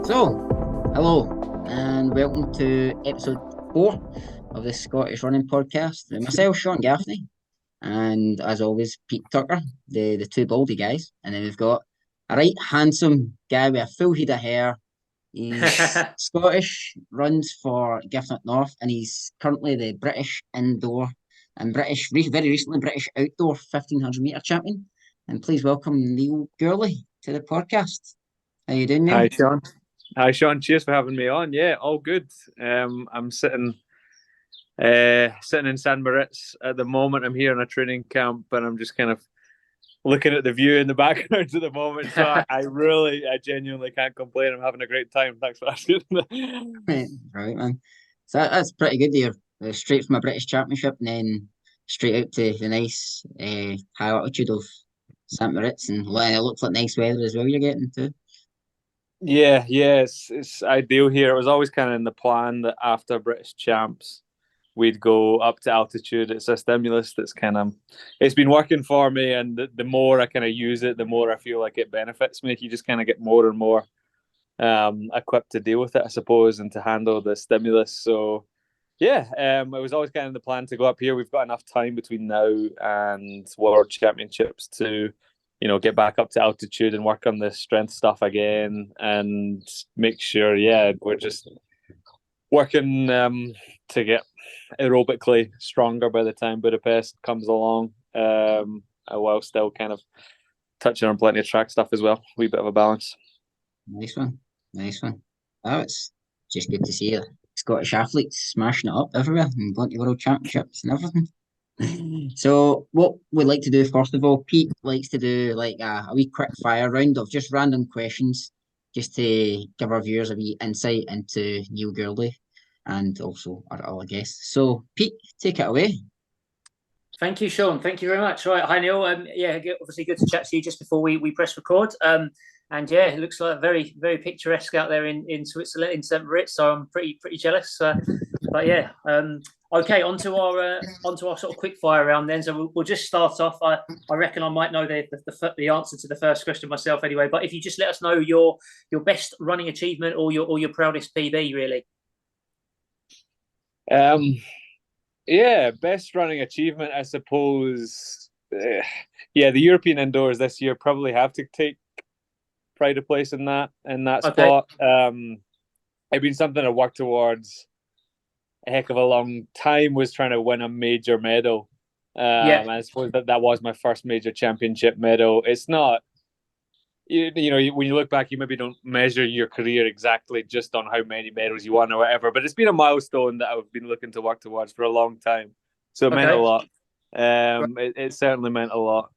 So, hello and welcome to episode 4 of the Scottish Running Podcast. Myself, Sean Gaffney, and as always, Pete Tucker, the two baldy guys. And then we've got a right handsome guy with a full head of hair. He's Scottish, runs for Gifford North, and he's currently the British indoor and very recently British outdoor 1500 metre champion. And please welcome Neil Gourley to the podcast. How you doing, Neil? Hi, Sean. Hi, Sean. Cheers for having me on. Yeah, all good. I'm sitting in San Moritz at the moment. I'm here in a training camp, and I'm just kind of looking at the view in the background at the moment. So I genuinely can't complain. I'm having a great time. Thanks for asking. Right, man. So that's pretty good there. Straight from a British Championship and then straight out to the nice high altitude of St. Moritz, and it looks like nice weather as well you're getting too. Yeah, it's ideal here. It was always kind of in the plan that after British Champs, we'd go up to altitude. It's a stimulus that's it's been working for me, and the more I kind of use it, the more I feel like it benefits me. You just kind of get more and more equipped to deal with it, I suppose, and to handle the stimulus. So yeah, it was always kind of the plan to go up here. We've got enough time between now and World Championships to, get back up to altitude and work on the strength stuff again and make sure, we're just working to get aerobically stronger by the time Budapest comes along, while still kind of touching on plenty of track stuff as well. A wee bit of a balance. Nice one. Oh, it's just good to see you. Scottish athletes smashing it up everywhere and going to World Championships and everything. So what we like to do first of all, Pete likes to do like a wee quick fire round of just random questions, just to give our viewers a wee insight into Neil Gourley and also our other guests. So Pete, take it away. Thank you, Sean. Thank you very much. Right, hi Neil. Obviously good to chat to you just before we press record. And yeah, it looks like very, very picturesque out there in Switzerland, in St. Moritz. So I'm pretty jealous. But yeah, okay. Onto our sort of quick fire round then. So we'll just start off. I reckon I might know the answer to the first question myself anyway. But if you just let us know your best running achievement or your proudest PB, really. Yeah, best running achievement, I suppose. The European indoors this year probably have to take pride of place in that spot. It's been something I worked towards a heck of a long time, was trying to win a major medal. And I suppose that was my first major championship medal. It's not, when you look back, you maybe don't measure your career exactly just on how many medals you won or whatever, but it's been a milestone that I've been looking to work towards for a long time. So it meant a lot. It certainly meant a lot.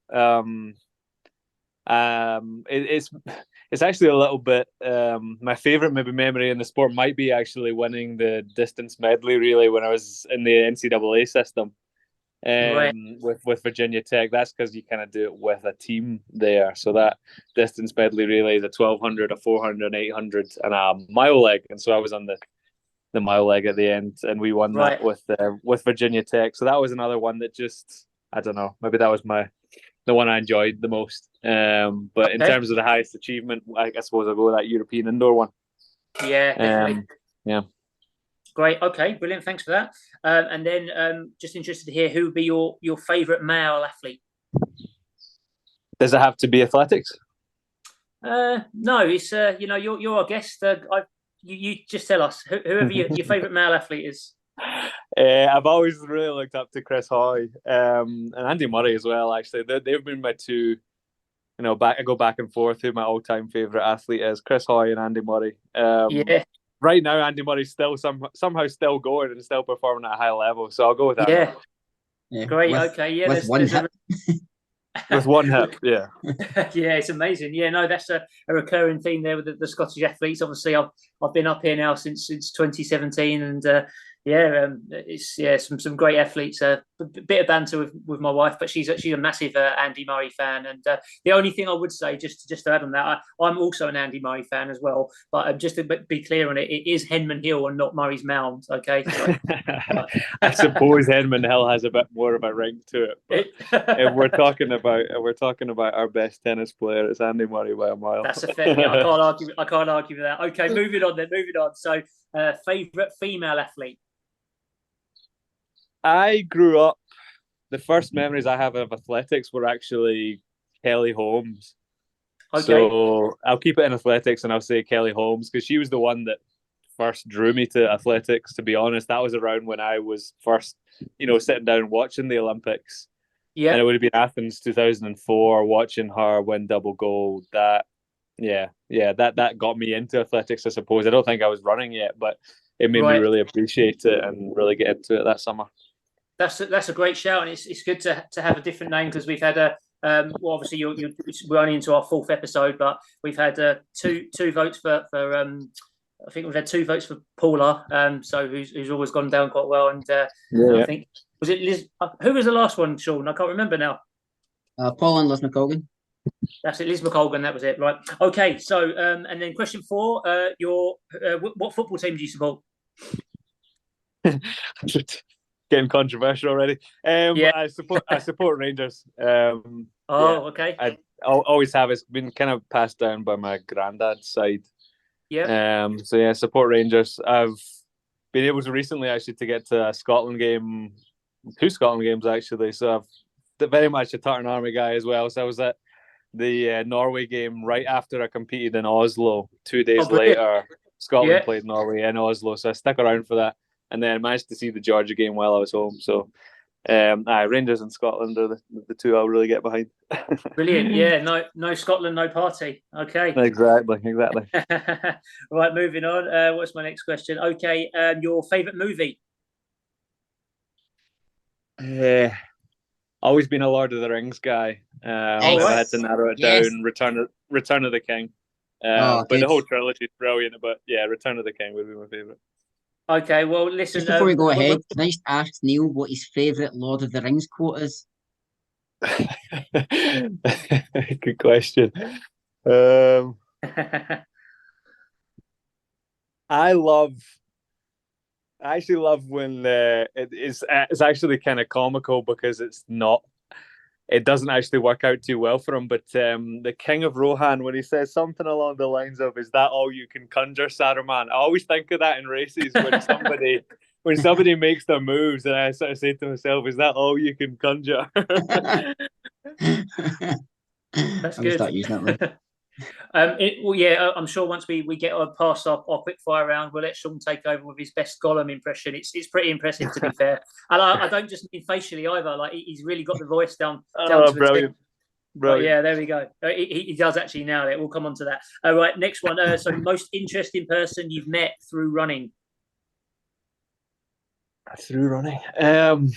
It's actually a little bit, my favorite maybe memory in the sport might be actually winning the distance medley relay when I was in the NCAA system. With Virginia Tech. That's because you kind of do it with a team there. So that distance medley relay is a 1200, a 400, an 800, and a mile leg. And so I was on the mile leg at the end, and we won that with Virginia Tech. So that was another one that just, I don't know, maybe that was the one I enjoyed the most. But in terms of the highest achievement, I suppose I'll go with that European indoor one. Yeah, definitely. Yeah. Great. Okay, brilliant. Thanks for that. And then just interested to hear who would be your favourite male athlete. Does it have to be athletics? No, it's you're our guest. You just tell us whoever your favourite male athlete is. I've always really looked up to Chris Hoy and Andy Murray as well. Actually, they've been my two. I go back and forth who my all-time favourite athlete is. Chris Hoy and Andy Murray. Right now, Andy Murray's still somehow still going and still performing at a high level. So I'll go with that. Yeah. Great. Okay. Yeah. With one hip. With one hip. Yeah. Yeah, it's amazing. Yeah. No, that's a recurring theme there with the Scottish athletes. Obviously, I've been up here now since 2017, and it's some great athletes. a bit of banter with my wife, but she's a massive Andy Murray fan. And the only thing I would say, just to add on that, I'm also an Andy Murray fan as well. But just to be clear on it, it is Henman Hill and not Murray's Mound. Okay. So, I suppose Henman Hill has a bit more of a ring to it, but if we're talking about our best tennis player, it's Andy Murray by a mile. That's a fair. Yeah, I can't argue with that. Okay, moving on. So, favorite female athlete. I grew up. The first memories I have of athletics were actually Kelly Holmes. Okay. So I'll keep it in athletics, and I'll say Kelly Holmes because she was the one that first drew me to athletics. To be honest, that was around when I was first, sitting down watching the Olympics. Yeah. And it would have been Athens 2004, watching her win double gold. That got me into athletics, I suppose. I don't think I was running yet, but it made me really appreciate it and really get into it that summer. That's a great shout, and it's good to have a different name because we've had a obviously we're only into our 4th episode, but we've had two votes for I think we've had 2 votes for Paula, so who's always gone down quite well, and I think was it Liz? Who was the last one, Sean? I can't remember now. Paul and Liz McColgan. That's it, Liz McColgan. That was it, right? Okay, so and then question 4, what football team do you support? Getting controversial already. I support Rangers. Okay. I always have. It's been kind of passed down by my granddad's side. Yeah. So support Rangers. I've been able to recently actually to get to a Scotland game, 2 Scotland games actually. So I've very much a Tartan Army guy as well. So I was at the Norway game right after I competed in Oslo. 2 days later, Scotland played Norway in Oslo. So I stuck around for that. And then managed to see the Georgia game while I was home. So, Rangers and Scotland are the 2 I'll really get behind. Brilliant. Yeah, no Scotland, no party. Okay. Exactly. Right, moving on. What's my next question? Okay, your favourite movie? Always been a Lord of the Rings guy. If I had to narrow it down, Return of the King. But the whole trilogy is brilliant. But yeah, Return of the King would be my favourite. Okay, well, listen. Just before we go ahead, can I just ask Neil what his favourite Lord of the Rings quote is? Good question. I actually love when it's actually kind of comical because it doesn't actually work out too well for him. But the King of Rohan, when he says something along the lines of "Is that all you can conjure, Saruman?" I always think of that in races when somebody makes their moves, and I sort of say to myself, "Is that all you can conjure?" That's good. Start using that one. I'm sure once we get past our quick fire round, we'll let Sean take over with his best Gollum impression. It's pretty impressive, to be fair. And I don't just mean facially either. Like he's really got the voice down to brilliant. But yeah, there we go. He does actually nail it. We'll come on to that. All right, next one. So most interesting person you've met through running? Through running? That's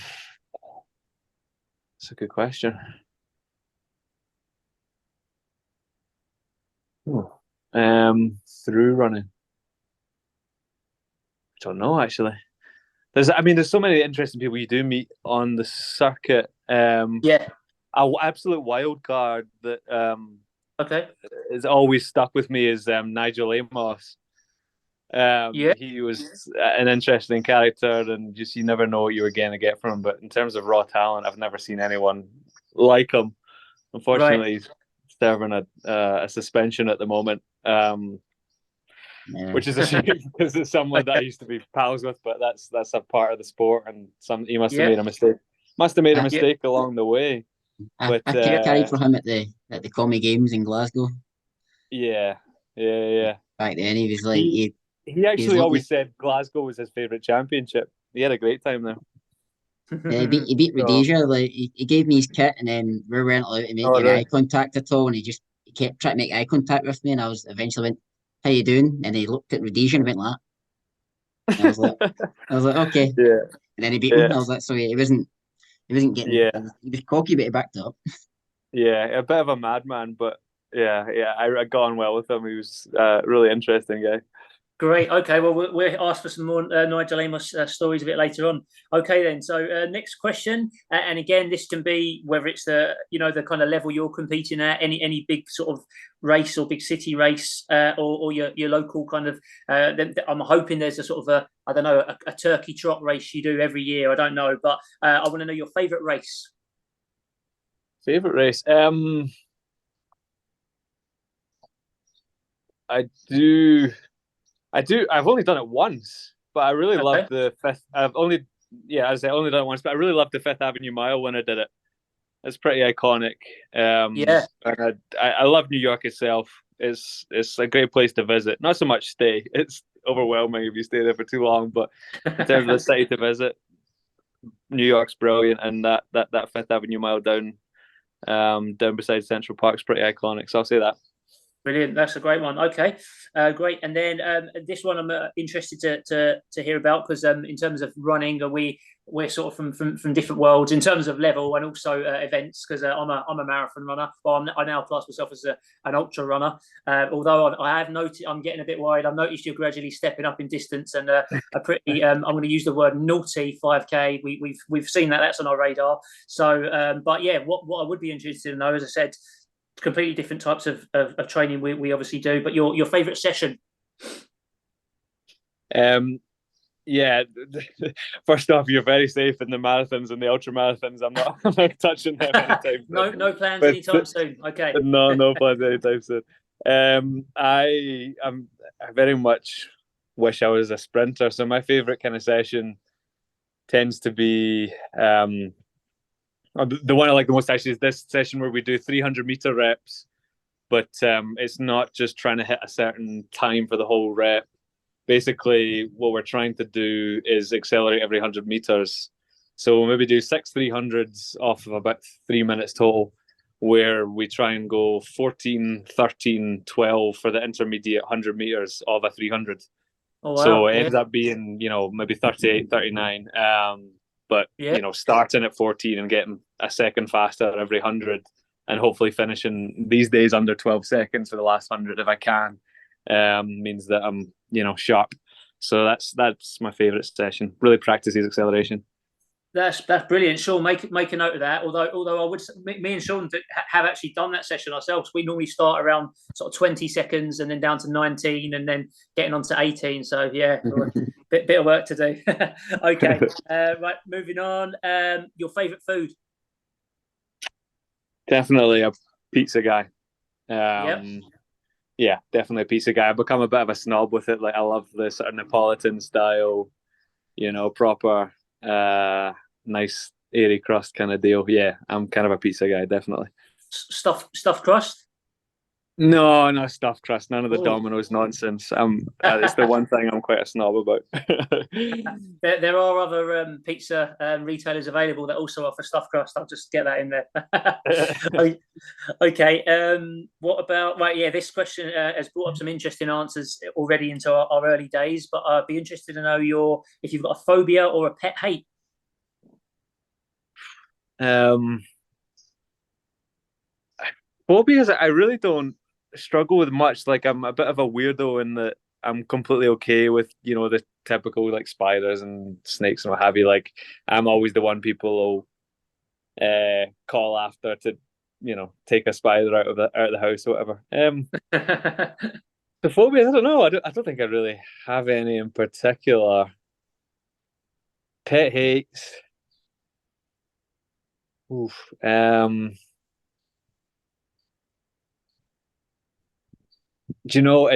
a good question. Through running, I don't know actually. There's so many interesting people you do meet on the circuit. An absolute wild card that is always stuck with me is Nigel Amos. He was an interesting character, and just you never know what you were going to get from him. But in terms of raw talent, I've never seen anyone like him. Unfortunately, he's serving a suspension at the moment, which is a shame because it's someone that I used to be pals with. But that's a part of the sport, and he must have made a mistake. Must have made a mistake along the way. I carried for him at the Commie Games in Glasgow. Yeah. Back then, he was like he actually always said Glasgow was his favourite championship. He had a great time there. He beat Rhodesia. Like he gave me his kit, and then we weren't allowed to make any eye contact at all. And he kept trying to make eye contact with me, and I was eventually went, "How you doing?" And he looked at Rhodesia and went like that. And I was like, okay. Yeah. And then he beat him. I was like, sorry, he wasn't getting. Yeah. He was cocky, but he backed up. Yeah, a bit of a madman, but yeah, I got on well with him. He was a really interesting guy. Great. Okay. Well, we'll ask for some more Nigel Amos stories a bit later on. Okay, then. So, next question, and again, this can be whether it's the kind of level you're competing at, any big sort of race or big city race, or your local kind of. I'm hoping there's a sort of I don't know, a turkey trot race you do every year. I don't know, but I want to know your favourite race. Favorite race? I do. I've only done it once, but I really love Okay. the fifth. As I only done it once, but I really love the Fifth Avenue Mile when I did it. It's pretty iconic. Yeah. And I love New York itself. It's a great place to visit. Not so much stay. It's overwhelming if you stay there for too long. But in terms of the city to visit, New York's brilliant, and that Fifth Avenue Mile down beside Central Park's pretty iconic. So I'll say that. Brilliant. That's a great one. Okay, great. And then this one I'm interested to hear about because in terms of running, we're sort of from different worlds in terms of level and also events because I'm a marathon runner. Well, I now class myself as an ultra runner. Although I have noticed I'm getting a bit worried. I've noticed you're gradually stepping up in distance and a pretty. I'm going to use the word naughty 5K. We've seen that's on our radar. So, but yeah, what I would be interested to know, as I said, completely different types of training we obviously do, but your favorite session. Yeah, first off, you're very safe in the marathons and the ultra marathons. I'm not touching them anytime soon. No plans But anytime soon. Okay. no plans anytime soon. I very much wish I was a sprinter. So my favorite kind of session tends to be the one I like the most actually is this session where we do 300-meter reps, but it's not just trying to hit a certain time for the whole rep. Basically, what we're trying to do is accelerate every 100 meters. So we'll maybe do 6 300s off of about 3 minutes total, where we try and go 14, 13, 12 for the intermediate 100 meters of a 300. Oh, wow. So it ends up being, maybe 38, 39. But, starting at 14 and getting a second faster every 100 and hopefully finishing these days under 12 seconds for the last 100 if I can, means that I'm, sharp. So that's my favourite session. Really practices acceleration. That's brilliant. Sean, make a note of that. Although I would, me and Sean have actually done that session ourselves. We normally start around sort of 20 seconds and then down to 19 and then getting on to 18. So yeah, bit of work to do. Okay, right. Moving on. Your favourite food? Definitely a pizza guy. Yep. Yeah, definitely a pizza guy. I've become a bit of a snob with it. Like I love the sort of Neapolitan style, proper, nice airy crust kind of deal. Yeah, I'm kind of a pizza guy, definitely. Stuffed crust? No, no stuffed crust. None of the Ooh. Domino's nonsense. It's the one thing I'm quite a snob about. There are other pizza retailers available that also offer stuffed crust. I'll just get that in there. Okay. What about right? Yeah, this question has brought up some interesting answers already into our early days. But I'd be interested to know if you've got a phobia or a pet hate. Phobias, I really don't struggle with much. Like I'm a bit of a weirdo in that I'm completely okay with the typical like spiders and snakes and what have you. Like I'm always the one people will call after to take a spider out of the house or whatever. The phobias, I don't know. I don't think I really have any in particular. Pet hates. Oof. Do you know,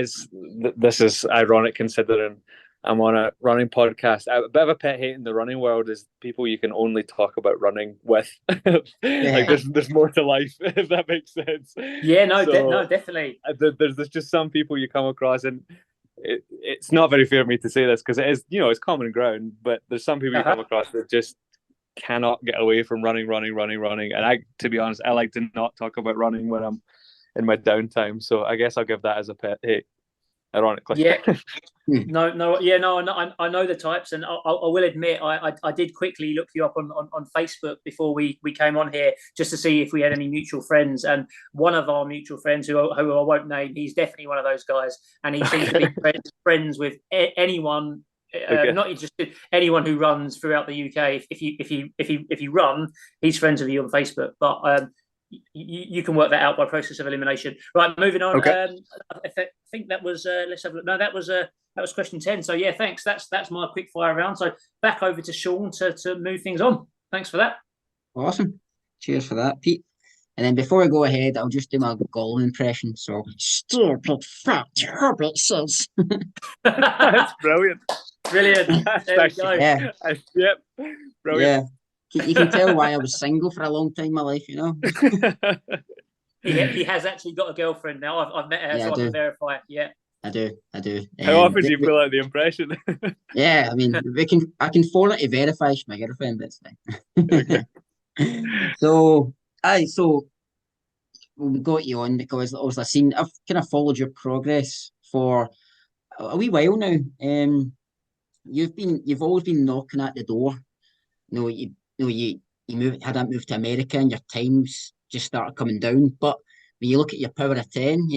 this is ironic considering I'm on a running podcast. A bit of a pet hate in the running world is people you can only talk about running with. Like there's more to life, if that makes sense. Yeah, no, no, definitely. There's just some people you come across, and it's not very fair of me to say this because it is, it's common ground. But there's some people you come across that just cannot get away from running. And to be honest, I like to not talk about running when I'm in my downtime. So I guess I'll give that as a pet hate. ironically. Yeah. I know the types, and I will admit, I did quickly look you up on Facebook before we came on here, just to see if we had any mutual friends. And one of our mutual friends, who I won't name, he's definitely one of those guys, and he seems to be friends with anyone. Okay. Not just anyone who runs throughout the UK. If you run, he's friends with you on Facebook. But you can work that out by process of elimination. Right, moving on. Okay. I think that was let's have a look. No, that was question 10. So yeah, thanks. That's my quick fire round. So back over to Sean to move things on. Thanks for that. Awesome. Cheers for that, Pete. And then before I go ahead, I'll just do my Gourley impression. So, stupid fat Herbert says. That's brilliant. Brilliant. There we go. Yeah. Yep. Brilliant. Yeah. You can tell why I was single for a long time in my life, you know. He has actually got a girlfriend now. I've met her, Yeah, so I I can do. verify it. Yeah. I do. How often do you fill out the impression? Yeah, I mean, I can phone it to verify she's my girlfriend, but it's Okay. fine. So we got you on because obviously I've kind of followed your progress for a wee while now. You've always been knocking at the door. You hadn't moved to America and your times just started coming down. But when you look at your power of 10,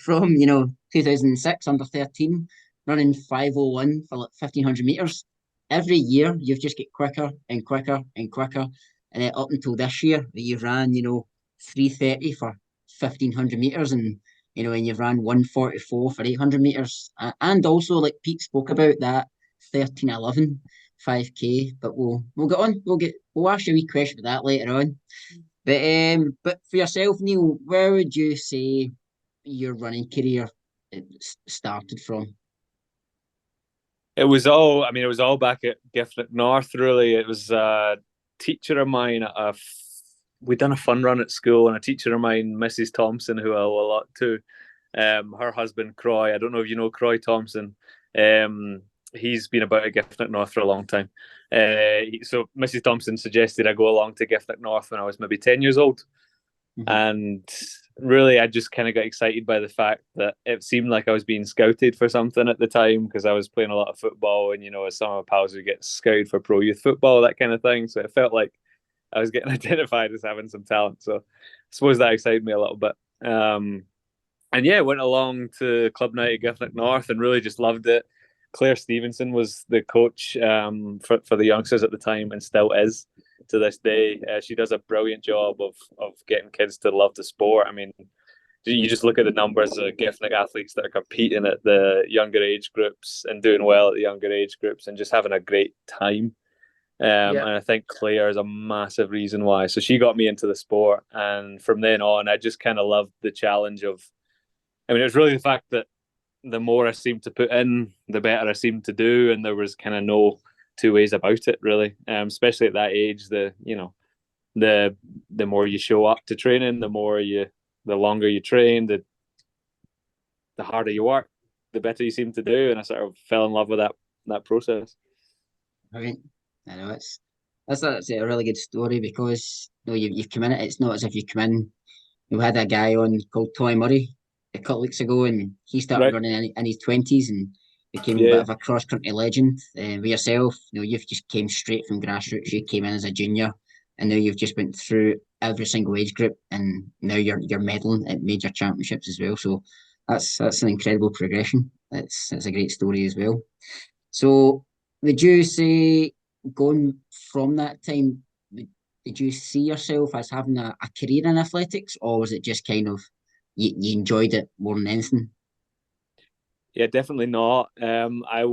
from 2006 under 13, running 5:01 for like 1,500 meters, every year you've just get quicker and quicker and quicker, and then up until this year that you ran 3:30 for 1,500 meters, and you've ran 1:44 for 800 meters, and also like Pete spoke about that 13:11 5K. But we'll get on. We'll ask you a wee question about that later on. But for yourself, Neil, where would you say your running career started from? It was all back at Giffnock North, really. It was a teacher of mine. We'd done a fun run at school, and a teacher of mine, Mrs. Thompson, who I owe a lot to, her husband, Croy. I don't know if you know Croy Thompson. He's been about at Giffnock North for a long time. So Mrs. Thompson suggested I go along to Giffnock North when I was maybe 10 years old. Mm-hmm. And really, I just kind of got excited by the fact that it seemed like I was being scouted for something at the time, because I was playing a lot of football, and some of my pals would get scouted for pro youth football, that kind of thing. So it felt like I was getting identified as having some talent. So I suppose that excited me a little bit. And yeah, went along to club night at Giffnock North and really just loved it. Claire Stevenson was the coach for the youngsters at the time, and still is to this day. She does a brilliant job of getting kids to love the sport. I mean, you just look at the numbers of Giffnock athletes that are competing at the younger age groups and doing well at the younger age groups and just having a great time. And I think Claire is a massive reason why. So she got me into the sport, and from then on, I just kind of loved the challenge of. I mean, it was really the fact that the more I seemed to put in, the better I seemed to do, and there was kind of no two ways about it, really. Especially at that age, the more you show up to training, the longer you train, the harder you work, the better you seem to do, and I sort of fell in love with that process. Right, I know that's a really good story, because you've come in. It's not as if you come in. We had a guy on called Toy Murray a couple of weeks ago, and he started running in his 20s and became a bit of a cross country legend. With yourself, you've just came straight from grassroots. You came in as a junior, and now you've just went through every single age group, and now you're medaling at major championships as well. So that's an incredible progression. It's a great story as well. So would you say, going from that time, did you see yourself as having a career in athletics, or was it just kind of you enjoyed it more than anything? Yeah, definitely not. I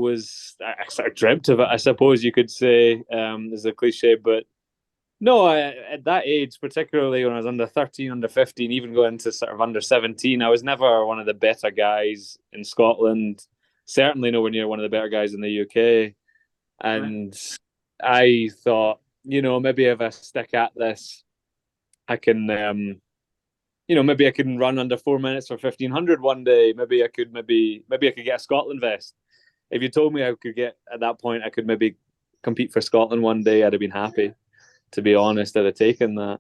sort of dreamt of it, I suppose you could say, as a cliche, but no, at that age, particularly when I was under 13, under 15, even going to sort of under 17, I was never one of the better guys in Scotland, certainly nowhere near one of the better guys in the UK. And I thought, maybe if I stick at this, I can, maybe I can run under 4 minutes for 1,500 one day. Maybe I could get a Scotland vest. If you told me I could get, at that point, I could maybe compete for Scotland one day, I'd have been happy. to be honest, I'd have taken that.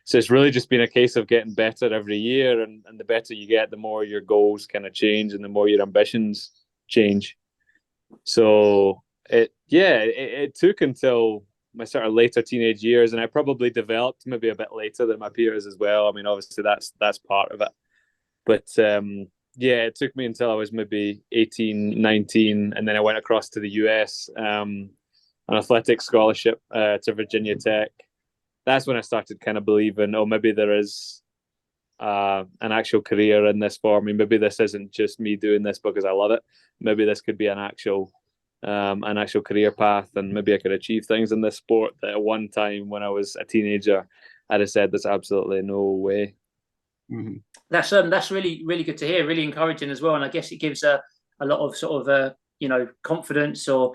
So it's really just been a case of getting better every year, and the better you get, the more your goals kind of change and the more your ambitions change. So it took until my sort of later teenage years, and I probably developed maybe a bit later than my peers as well. I mean, obviously that's part of it. But it took me until I was maybe 18, 19, and then I went across to the US, an athletics scholarship to Virginia Tech. That's when I started kind of believing, maybe there is an actual career in this for me. Maybe this isn't just me doing this because I love it. Maybe this could be an actual career path, and maybe I could achieve things in this sport that at one time when I was a teenager, I'd have said there's absolutely no way. Mm-hmm. That's really, really good to hear, really encouraging as well. And I guess it gives a lot of sort of confidence or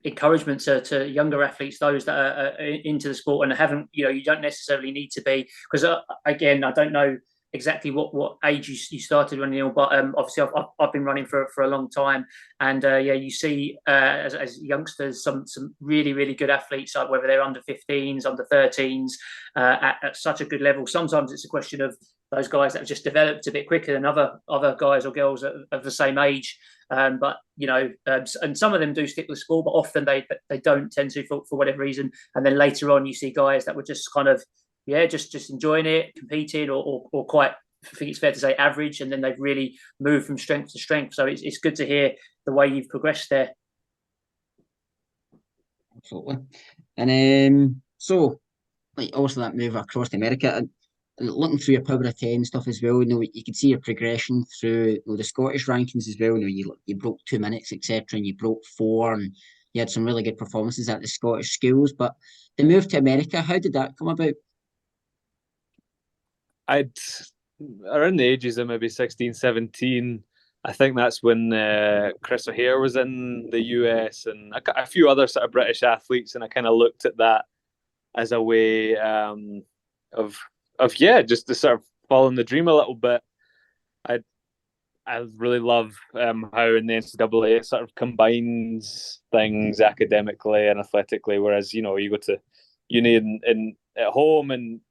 encouragement to younger athletes, those that are into the sport and haven't, you don't necessarily need to be, because again, I don't know exactly what age you started running, but obviously I've been running for a long time, and you see as youngsters some really, really good athletes, like whether they're under 15s, under 13s, at such a good level. Sometimes it's a question of those guys that have just developed a bit quicker than other guys or girls of the same age. But and some of them do stick with sport, but often they don't tend to for whatever reason. And then later on, you see guys that were just kind of just enjoying it, competing, or quite, I think it's fair to say, average, and then they've really moved from strength to strength. So it's good to hear the way you've progressed there. Absolutely. And so, like, also that move across to America, and looking through your power of 10 stuff as well, you could see your progression through the Scottish rankings as well. You broke 2 minutes, etc., and you broke 4, and you had some really good performances at the Scottish schools. But the move to America, how did that come about? I'd around the ages of maybe 16, 17, I think that's when Chris O'Hare was in the US, and a few other sort of British athletes, and I kind of looked at that as a way of just to sort of following the dream a little bit. I really love how in the NCAA it sort of combines things academically and athletically, whereas you go to uni and at home, and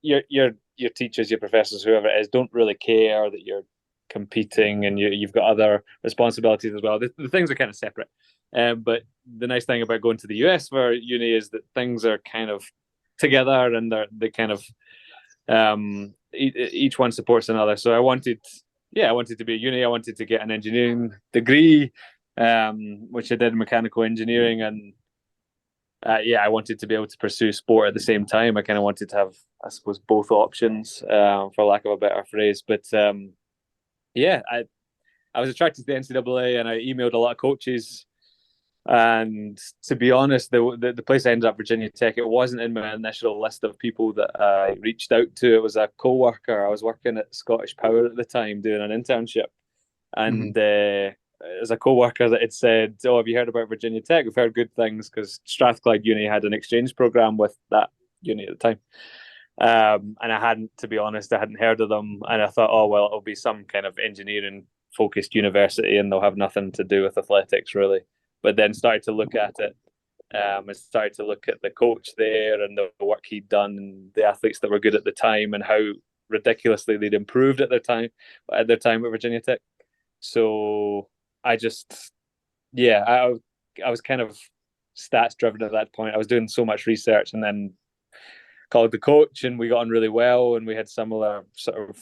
your teachers, your professors, whoever it is, don't really care that you're competing, and you've got other responsibilities as well. The things are kind of separate. But the nice thing about going to the US for uni is that things are kind of together, and they kind of each one supports another. So I wanted to be at uni. I wanted to get an engineering degree, which I did in mechanical engineering, and I wanted to be able to pursue sport at the same time. I kind of wanted to have, I suppose, both options, for lack of a better phrase. But I was attracted to the NCAA, and I emailed a lot of coaches. And to be honest, the place I ended up, Virginia Tech, it wasn't in my initial list of people that I reached out to. It was a co-worker. I was working at Scottish Power at the time doing an internship. And as a co-worker that had said, "Oh, have you heard about Virginia Tech? We've heard good things," because Strathclyde Uni had an exchange program with that uni at the time. And I hadn't heard of them. And I thought, oh, well, it'll be some kind of engineering focused university, and they'll have nothing to do with athletics really. But then started to look at it, and started to look at the coach there and the work he'd done, and the athletes that were good at the time, and how ridiculously they'd improved at their time at Virginia Tech. So I was kind of stats driven at that point. I was doing so much research, and then called the coach, and we got on really well, and we had similar sort of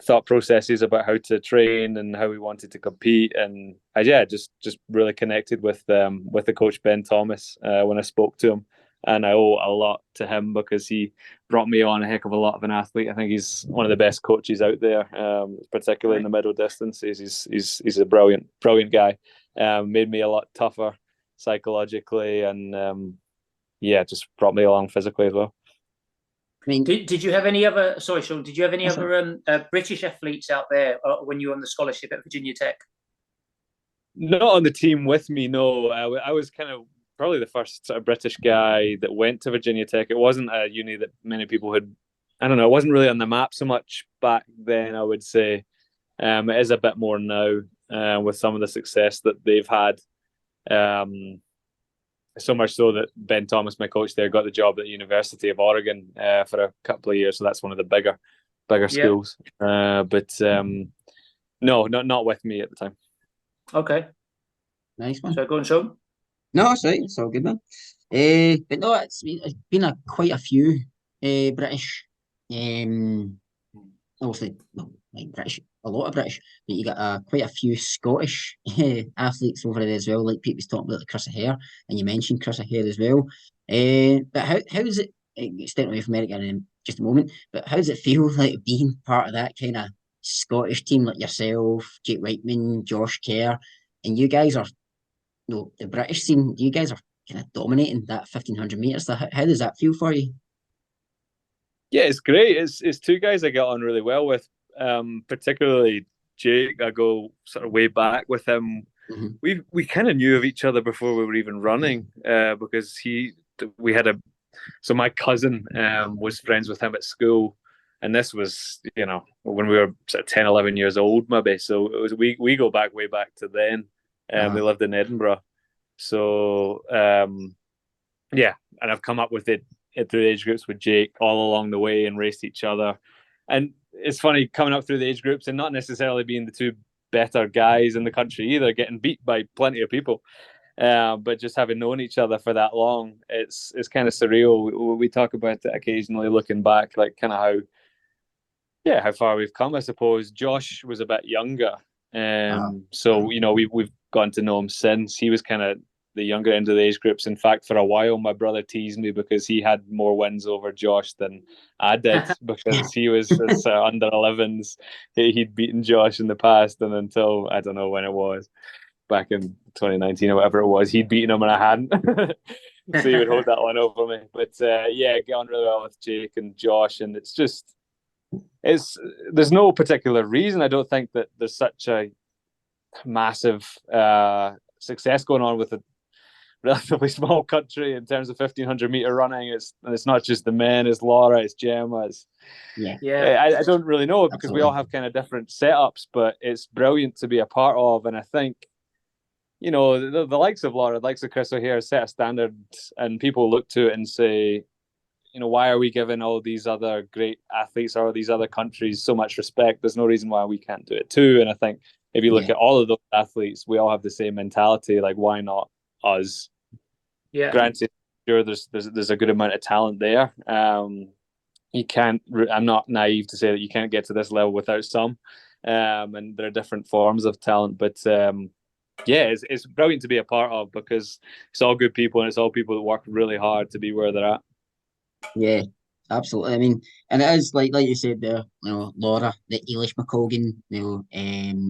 thought processes about how to train and how we wanted to compete. And I just really connected with the coach, Ben Thomas, when I spoke to him. And I owe a lot to him because he brought me on a heck of a lot of an athlete. I think he's one of the best coaches out there, particularly in the middle distances. He's a brilliant guy. Made me a lot tougher psychologically, and just brought me along physically as well. I mean, did you have any other? Sorry, Sean. Did you have any other British athletes out there when you were on the scholarship at Virginia Tech? Not on the team with me. No, I was kind of probably the first sort of British guy that went to Virginia Tech. It wasn't a uni that many people had. I don't know. It wasn't really on the map so much back then, I would say. It is a bit more now with some of the success that they've had. So much so that Ben Thomas, my coach there, got the job at the University of Oregon for a couple of years. So that's one of the bigger schools. But no, not with me at the time. Okay. Nice one. So go on, Sean. No, that's right. It's all good, man. But no, it's been quite a few British, obviously, well, like British, a lot of British, but you got quite a few Scottish athletes over there as well. Like people was talking about Chris O'Hare, and you mentioned Chris O'Hare as well. But how does it? Stepping away from America in just a moment, but how does it feel like being part of that kind of Scottish team, like yourself, Jake Whiteman, Josh Kerr, and you guys are no, the British scene, you guys are kind of dominating that 1500 meters. So how does that feel for you? Yeah, it's great. It's two guys I get on really well with, particularly Jake. I go sort of way back with him. Mm-hmm. We kind of knew of each other before we were even running, because so my cousin was friends with him at school, and this was, when we were sort of 10, 11 years old maybe. So it was we go back way back to then. We lived in Edinburgh, so yeah, and I've come up with it through the age groups with Jake all along the way and raced each other. And it's funny coming up through the age groups and not necessarily being the two better guys in the country either, getting beat by plenty of people. But just having known each other for that long, it's kind of surreal. We talk about it occasionally, looking back, like kind of how far we've come. I suppose Josh was a bit younger, so we've gotten to know him since. He was kind of the younger end of the age groups. In fact, for a while, my brother teased me because he had more wins over Josh than I did because he was under 11s. He'd beaten Josh in the past, and until I don't know when it was, back in 2019 or whatever it was, he'd beaten him and I hadn't. So he would hold that one over me. But yeah, get on really well with Jake and Josh, and there's no particular reason. I don't think that there's such a massive success going on with a relatively small country in terms of 1500 meter running. It's not just the men, it's Laura, it's Gemma, I don't really know, because Absolutely. we all have kind of different setups, but it's brilliant to be a part of. And I think the likes of Laura, the likes of Chris O'Hare set a standard, and people look to it and say, why are we giving all these other great athletes or these other countries so much respect? There's no reason why we can't do it too. And I think if you look at all of those athletes, we all have the same mentality. Like, why not us? Yeah. Granted, sure, there's a good amount of talent there. You can't. I'm not naive to say that you can't get to this level without some. And there are different forms of talent, but yeah, it's brilliant to be a part of, because it's all good people and it's all people that work really hard to be where they're at. Yeah, absolutely. I mean, and it is like you said there, Laura, the Eilish McColgan,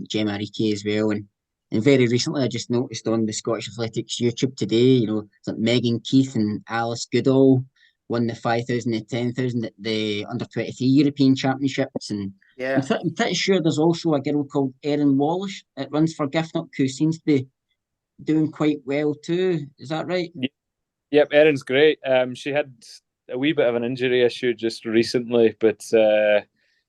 Gemma Ricci as well, and very recently I just noticed on the Scottish Athletics YouTube today, it's like Megan Keith and Alice Goodall won the 5,000 and 10,000 at the under-23 European Championships, and Yeah. I'm pretty sure there's also a girl called Erin Wallish that runs for Giffnock who seems to be doing quite well too. Is that right? Yep, Erin's great. She had a wee bit of an injury issue just recently, but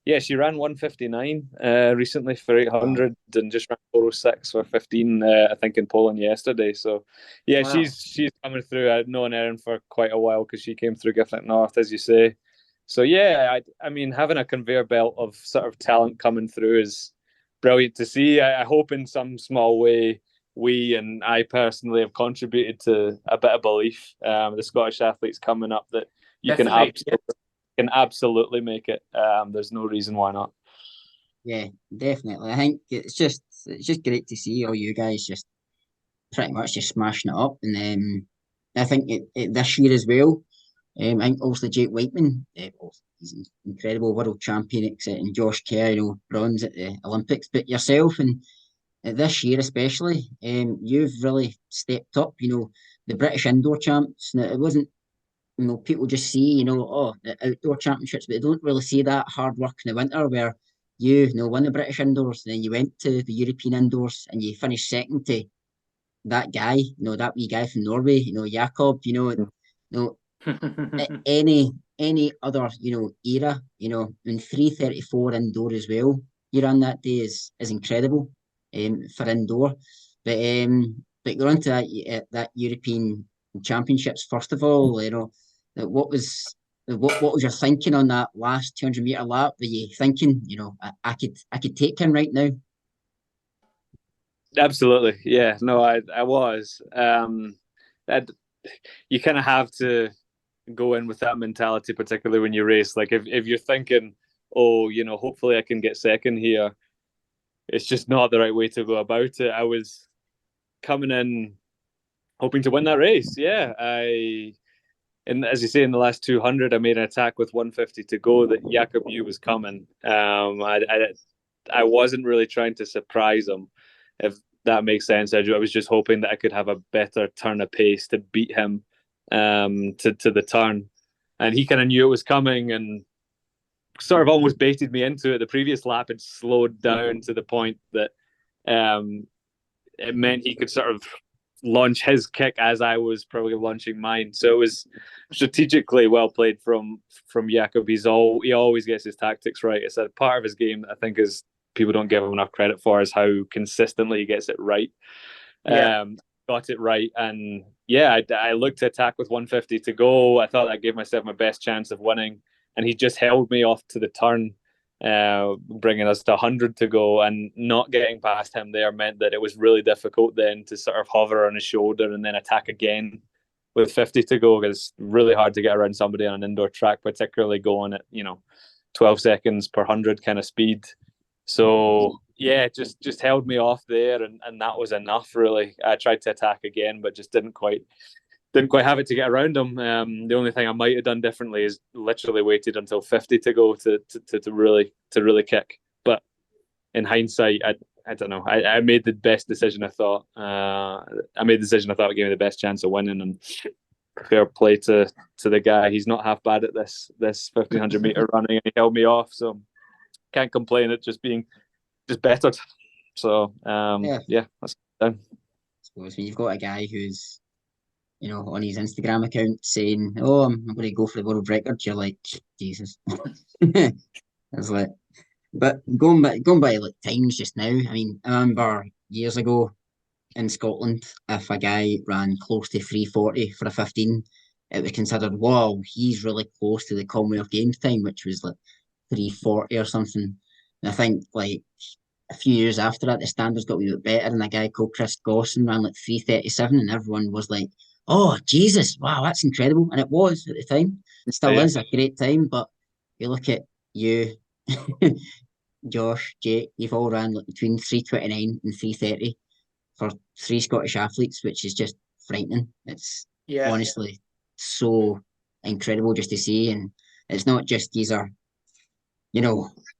yeah, she ran 159 recently for 800 and just ran 406 for 15, I think, in Poland yesterday. So yeah, Wow. she's coming through. I've known Erin for quite a while because she came through Giffnock North, as you say. So yeah, I mean, having a conveyor belt of sort of talent coming through is brilliant to see. I hope in some small way we and I personally have contributed to a bit of belief. The Scottish athletes coming up that you can absolutely make it. There's no reason why not. Yeah, definitely. I think it's just great to see all you guys just pretty much just smashing it up, and I think this year as well. I think also Jake Whiteman, he's an incredible world champion, etc. And Josh Kerr, bronze at the Olympics. But yourself and this year especially, you've really stepped up. The British indoor champs. Now, it wasn't, people just see, the outdoor championships, but they don't really see that hard work in the winter where you won the British indoors, and then you went to the European indoors and you finished second to that guy, that wee guy from Norway, Jakob, any other, era, in 3:34 indoor as well, you ran that day is incredible, for indoor. But going on to that European championships. First of all, what was your thinking on that last 200-meter lap? Were you thinking, I could take him right now? Absolutely, yeah. No, I was. That you kind of have to go in with that mentality, particularly when you race. Like if you're thinking, oh, hopefully I can get second here, it's just not the right way to go about it. I was coming in hoping to win that race. Yeah, and as you say, in the last 200, I made an attack with 150 to go that Jakob knew was coming. I wasn't really trying to surprise him, if that makes sense. I was just hoping that I could have a better turn of pace to beat him to the turn. And he kind of knew it was coming and sort of almost baited me into it. The previous lap had slowed down to the point that it meant he could sort of launch his kick as I was probably launching mine. So it was strategically well played from Jakob. He always gets his tactics right. It's a part of his game that I think is people don't give him enough credit for, is how consistently he gets it right. Yeah. Got it right, and yeah, I looked to attack with 150 to go. I thought I gave myself my best chance of winning, and he just held me off to the turn, bringing us to 100 to go, and not getting past him there meant that it was really difficult then to sort of hover on his shoulder and then attack again with 50 to go, because it's really hard to get around somebody on an indoor track, particularly going at 12 seconds per 100 kind of speed. So yeah, just held me off there, and that was enough really. I tried to attack again, but just didn't quite have it to get around him. The only thing I might have done differently is literally waited until 50 to go to really kick. But in hindsight, I don't know. I made the best decision. I thought I made the decision I thought gave me the best chance of winning, and fair play to the guy. He's not half bad at this 1500-meter running, and he held me off. So can't complain. It just being bettered. So yeah, that's down. I suppose when you've got a guy who's on his Instagram account saying, "Oh, I'm going to go for the world record," you're like, Jesus. It's like, but going by like times just now. I mean, I remember years ago in Scotland, if a guy ran close to 340 for a 15, it was considered, wow, he's really close to the Commonwealth Games time, which was like 340 or something. And I think like a few years after that, the standards got a wee bit better, and a guy called Chris Gawson ran like 337, and everyone was like, "Oh Jesus, wow, that's incredible!" And it was at the time. It still is a great time, but you look at you, Josh, Jake, you've all ran like between 329 and 330 for three Scottish athletes, which is just frightening. It's honestly so incredible just to see, and it's not just these are,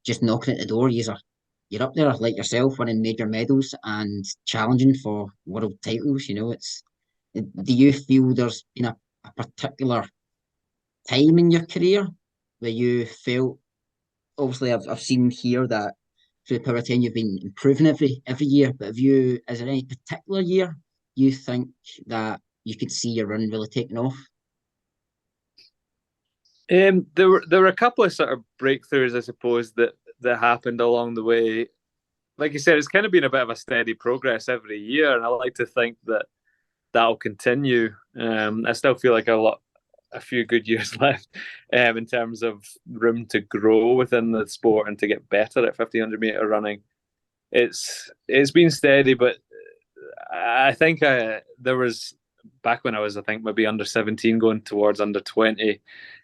just knocking at the door. You're up there like yourself, winning major medals and challenging for world titles. Do you feel there's been a particular time in your career where you felt? Obviously, I've seen here that through the Power 10 you've been improving every year, but is there any particular year you think that you could see your run really taking off? There were a couple of sort of breakthroughs, I suppose, that happened along the way. Like you said, it's kind of been a bit of a steady progress every year, and I like to think that that'll continue. I still feel like a few good years left in terms of room to grow within the sport and to get better at 1500-meter running. It's been steady, but I think there was, back when I was, I think, maybe under 17 going towards under 20,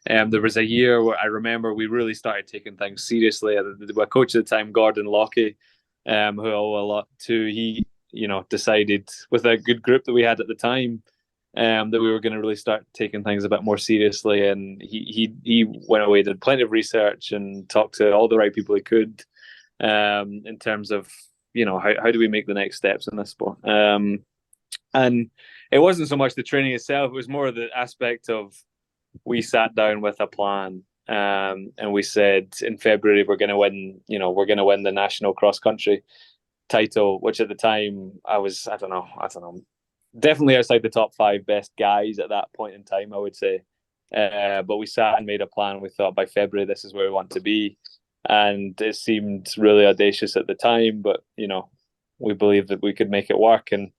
there was a year where I remember we really started taking things seriously. My coach at the time, Gordon Lockie, who I owe a lot to, he decided with a good group that we had at the time that we were going to really start taking things a bit more seriously. And he went away, did plenty of research and talked to all the right people he could in terms of, how do we make the next steps in this sport. And it wasn't so much the training itself, it was more the aspect of, we sat down with a plan and we said in February we're going to win the national cross country title, which at the time I don't know, definitely outside the top 5 best guys at that point in time, I would say. But we sat and made a plan. We thought by February this is where we want to be, and it seemed really audacious at the time, but we believed that we could make it work. And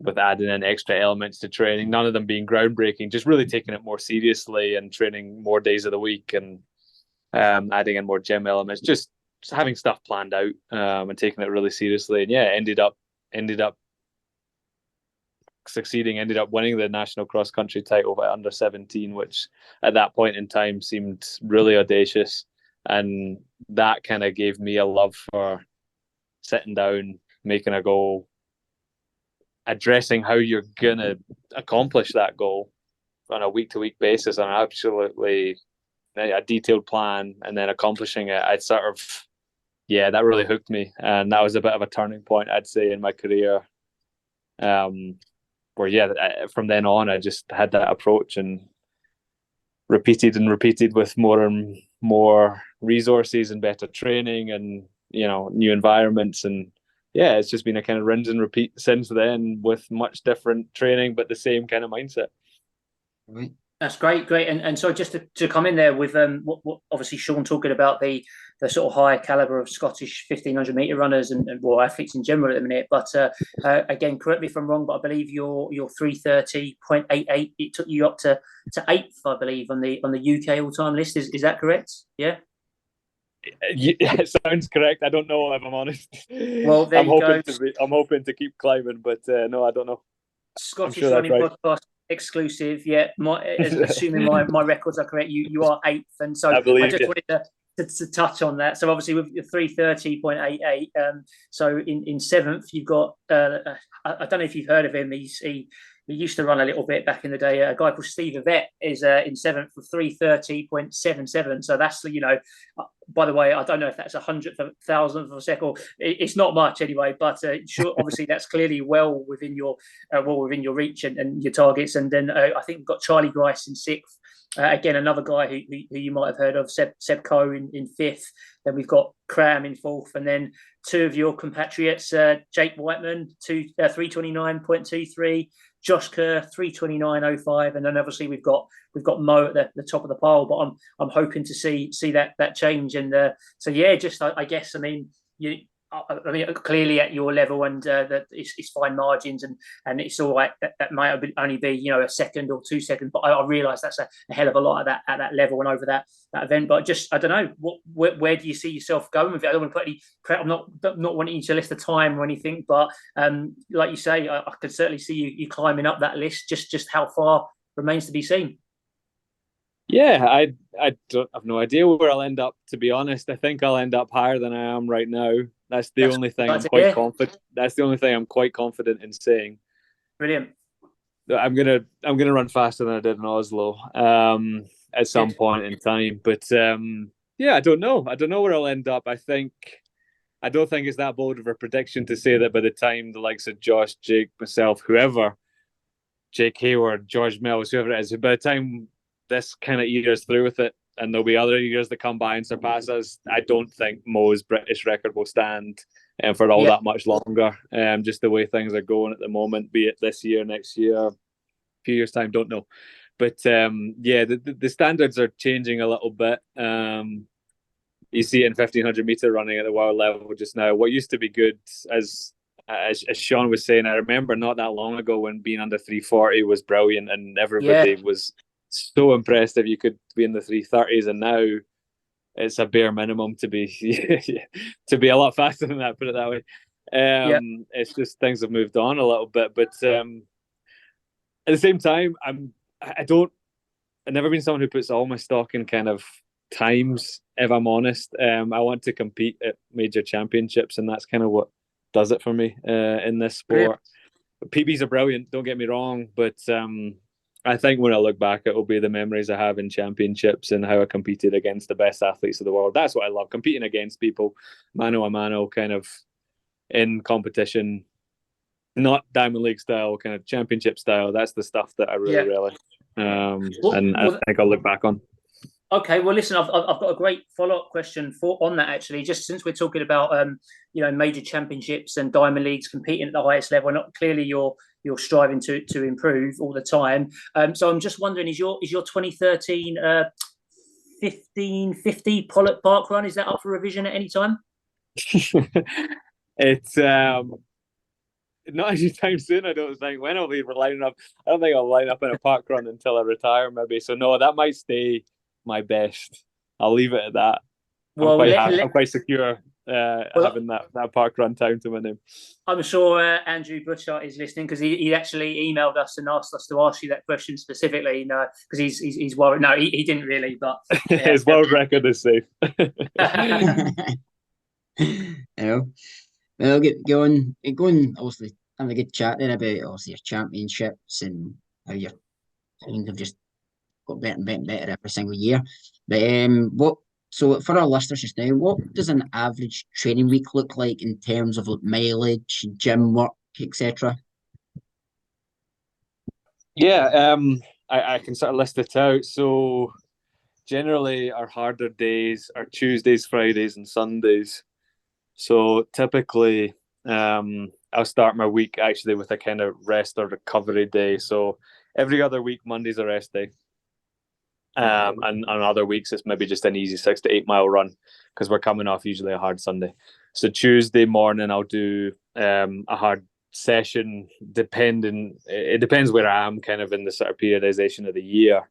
with adding in extra elements to training, none of them being groundbreaking, just really taking it more seriously and training more days of the week and adding in more gym elements, just having stuff planned out and taking it really seriously. And yeah, ended up succeeding, ended up winning the national cross country title by under 17, which at that point in time seemed really audacious. And that kind of gave me a love for sitting down, making a goal, addressing how you're going to accomplish that goal on a week-to-week basis on absolutely a detailed plan, and then accomplishing it. I'd sort of, that really hooked me. And that was a bit of a turning point, I'd say, in my career. Where, from then on, I just had that approach and repeated with more and more resources and better training and, new environments. And yeah, it's just been a kind of rinse and repeat since then with much different training, but the same kind of mindset. Right. That's great. And so just to come in there with what obviously Sean talking about the sort of high caliber of Scottish 1500 meter runners and athletes in general at the minute. But again, correct me if I'm wrong, but I believe your 3:30.88, it took you up to 8th, I believe, on the UK all time list. Is that correct? Yeah. Yeah, it sounds correct. I don't know, if I'm honest. Well, there you go. I'm hoping to keep climbing, but no, I don't know. Scottish Running Podcast exclusive. Yeah, assuming my records are correct, you are 8th, and so I just wanted to touch on that. So obviously with your 3:30.88, so in 7th you've got I don't know if you've heard of him. He used to run a little bit back in the day. A guy called Steve Yvette is in 7th for 3:30.77. So that's, by the way, I don't know if that's 100th of 1,000th of a second. It's not much anyway, but sure, obviously that's clearly well within your reach and your targets. And then I think we've got Charlie Grice in 6th. Again, another guy who you might have heard of, Seb Coe in 5th. Then we've got Cram in 4th, and then two of your compatriots, Jake Whiteman, 3:29.23. Josh Kerr 3:29.05, and then obviously we've got Mo at the top of the pile. But I'm hoping to see that change. And so yeah, just I guess clearly at your level, and that it's fine margins, and it's all right. That might only be a second or 2 seconds, but I realise that's a hell of a lot at that level and over that event. But just I don't know where do you see yourself going with it? I don't want to put any. I'm not wanting you to list the time or anything, but like you say, I could certainly see you climbing up that list. Just how far remains to be seen. Yeah, I don't have no idea where I'll end up, to be honest. I think I'll end up higher than I am right now. That's the only thing I'm quite confident. That's the only thing I'm quite confident in saying. Brilliant. I'm gonna run faster than I did in Oslo at some point in time. But yeah, I don't know. I don't know where I'll end up. I don't think it's that bold of a prediction to say that by the time the likes of Josh, Jake, myself, whoever, Jake Hayward, George Mills, whoever it is, by the time this kind of year's through with it, and there'll be other years that come by and surpass us, I don't think Mo's British record will stand for all that much longer. Just the way things are going at the moment, be it this year, next year, a few years' time, don't know. But the standards are changing a little bit. You see it in 1500 meter running at the world level just now. What used to be good, as Sean was saying, I remember not that long ago when being under 340 was brilliant and everybody was so impressed if you could be in the 330s, and now it's a bare minimum to be a lot faster than that, put it that way. It's just things have moved on a little bit, but at the same time, I've never been someone who puts all my stock in kind of times, if I'm honest. I want to compete at major championships, and that's kind of what does it for me in this sport. PBs are brilliant, don't get me wrong, but I think when I look back, it will be the memories I have in championships and how I competed against the best athletes of the world. That's what I love, competing against people, mano a mano, kind of in competition, not Diamond League style, kind of championship style. That's the stuff that I really relish, and I think I'll look back on. Okay, well, listen, I've got a great follow-up question on that, actually. Just since we're talking about major championships and Diamond Leagues, competing at the highest level, not clearly you're striving to improve all the time. So I'm just wondering, is your 2013 1550 Pollock Park run, is that up for revision at any time? It's Not anytime soon, I don't think. When I'll be lining up, I don't think I'll line up in a park run until I retire, maybe. So no, that might stay my best. I'll leave it at that. I'm Well, quite happy. I'm quite secure well, having that park run time to my name. I'm sure Andrew Butchart is listening, because he actually emailed us and asked us to ask you that question specifically. Because he's worried. No, he didn't really, but his world record is safe. Well, get going. Obviously, having a good chat there about obviously your championships and how your teams have just got better and better and better every single year. But what? So for our listeners just now, what does an average training week look like in terms of like mileage, gym work, etc.? Yeah, I can sort of list it out. So generally, our harder days are Tuesdays, Fridays, and Sundays. So typically, I'll start my week actually with a kind of rest or recovery day. So every other week, Monday's a rest day. And on other weeks, it's maybe just an easy 6 to 8 mile run, because we're coming off usually a hard Sunday. So Tuesday morning, I'll do a hard session. It depends where I am, kind of in the sort of periodization of the year.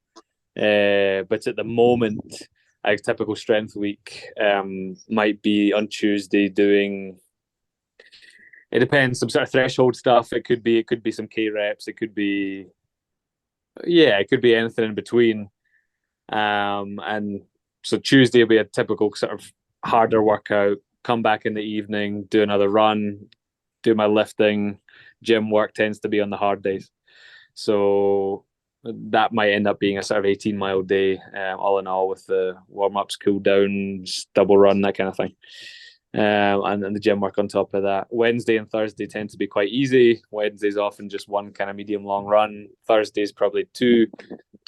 But at the moment, a typical strength week might be on Tuesday doing. It depends, some sort of threshold stuff. It could be some K reps. It could be anything in between. And so Tuesday will be a typical sort of harder workout. Come back in the evening, do another run, do my lifting. Gym work tends to be on the hard days. So that might end up being a sort of 18-mile day, all in all, with the warm-ups, cool downs, double run, that kind of thing. And the gym work on top of that. Wednesday and Thursday tend to be quite easy. Wednesday's often just one kind of medium long run. Thursday's probably two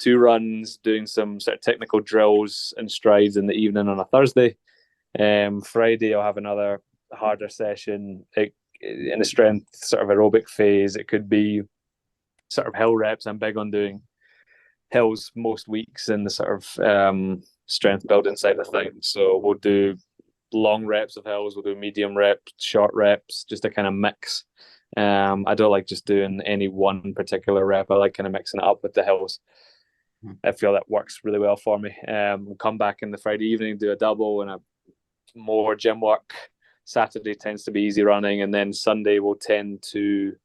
runs, doing some sort of technical drills and strides in the evening on a Thursday. Friday I'll have another harder session in a strength sort of aerobic phase. It could be sort of hill reps. I'm big on doing hills most weeks in the sort of strength building side of things. So we'll do long reps of hills, we'll do medium reps, short reps, just a kind of mix. I don't like just doing any one particular rep. I like kind of mixing it up with the hills. I feel that works really well for me. We'll come back in the Friday evening, do a double and a more gym work. Saturday tends to be easy running, and then Sunday will tend to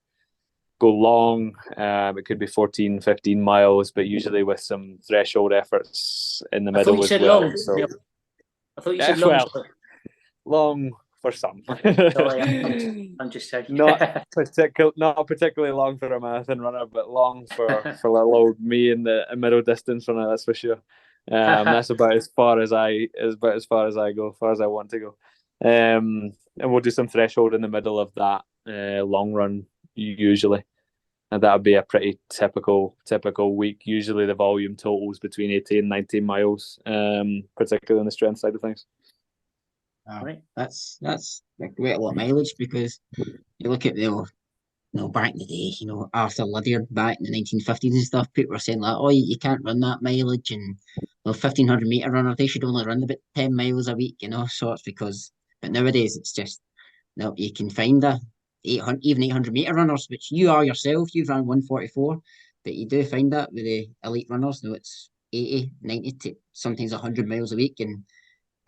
go long. It could be 14, 15 miles, but usually with some threshold efforts in the middle as well. Long. So, I thought you said long. Well, long for some. Sorry, I'm just saying. not particularly long for a marathon runner, but long for little old me in the middle distance runner, that's for sure. That's about as far as I go, as far as I want to go. And we'll do some threshold in the middle of that long run usually, and that would be a pretty typical week. Usually the volume totals between 18 and 19 miles, particularly on the strength side of things. Right. That's quite a lot of mileage, because you look at back in the day, Arthur Lydiard back in the 1950s and stuff, people were saying like, oh, you can't run that mileage, and 1,500 meter runner, they should only run about 10 miles a week, so it's because, but nowadays it's just, you can find 800 meter runners, which you are yourself, you've run 144, but you do find that with the elite runners, it's 80, 90 to sometimes 100 miles a week, and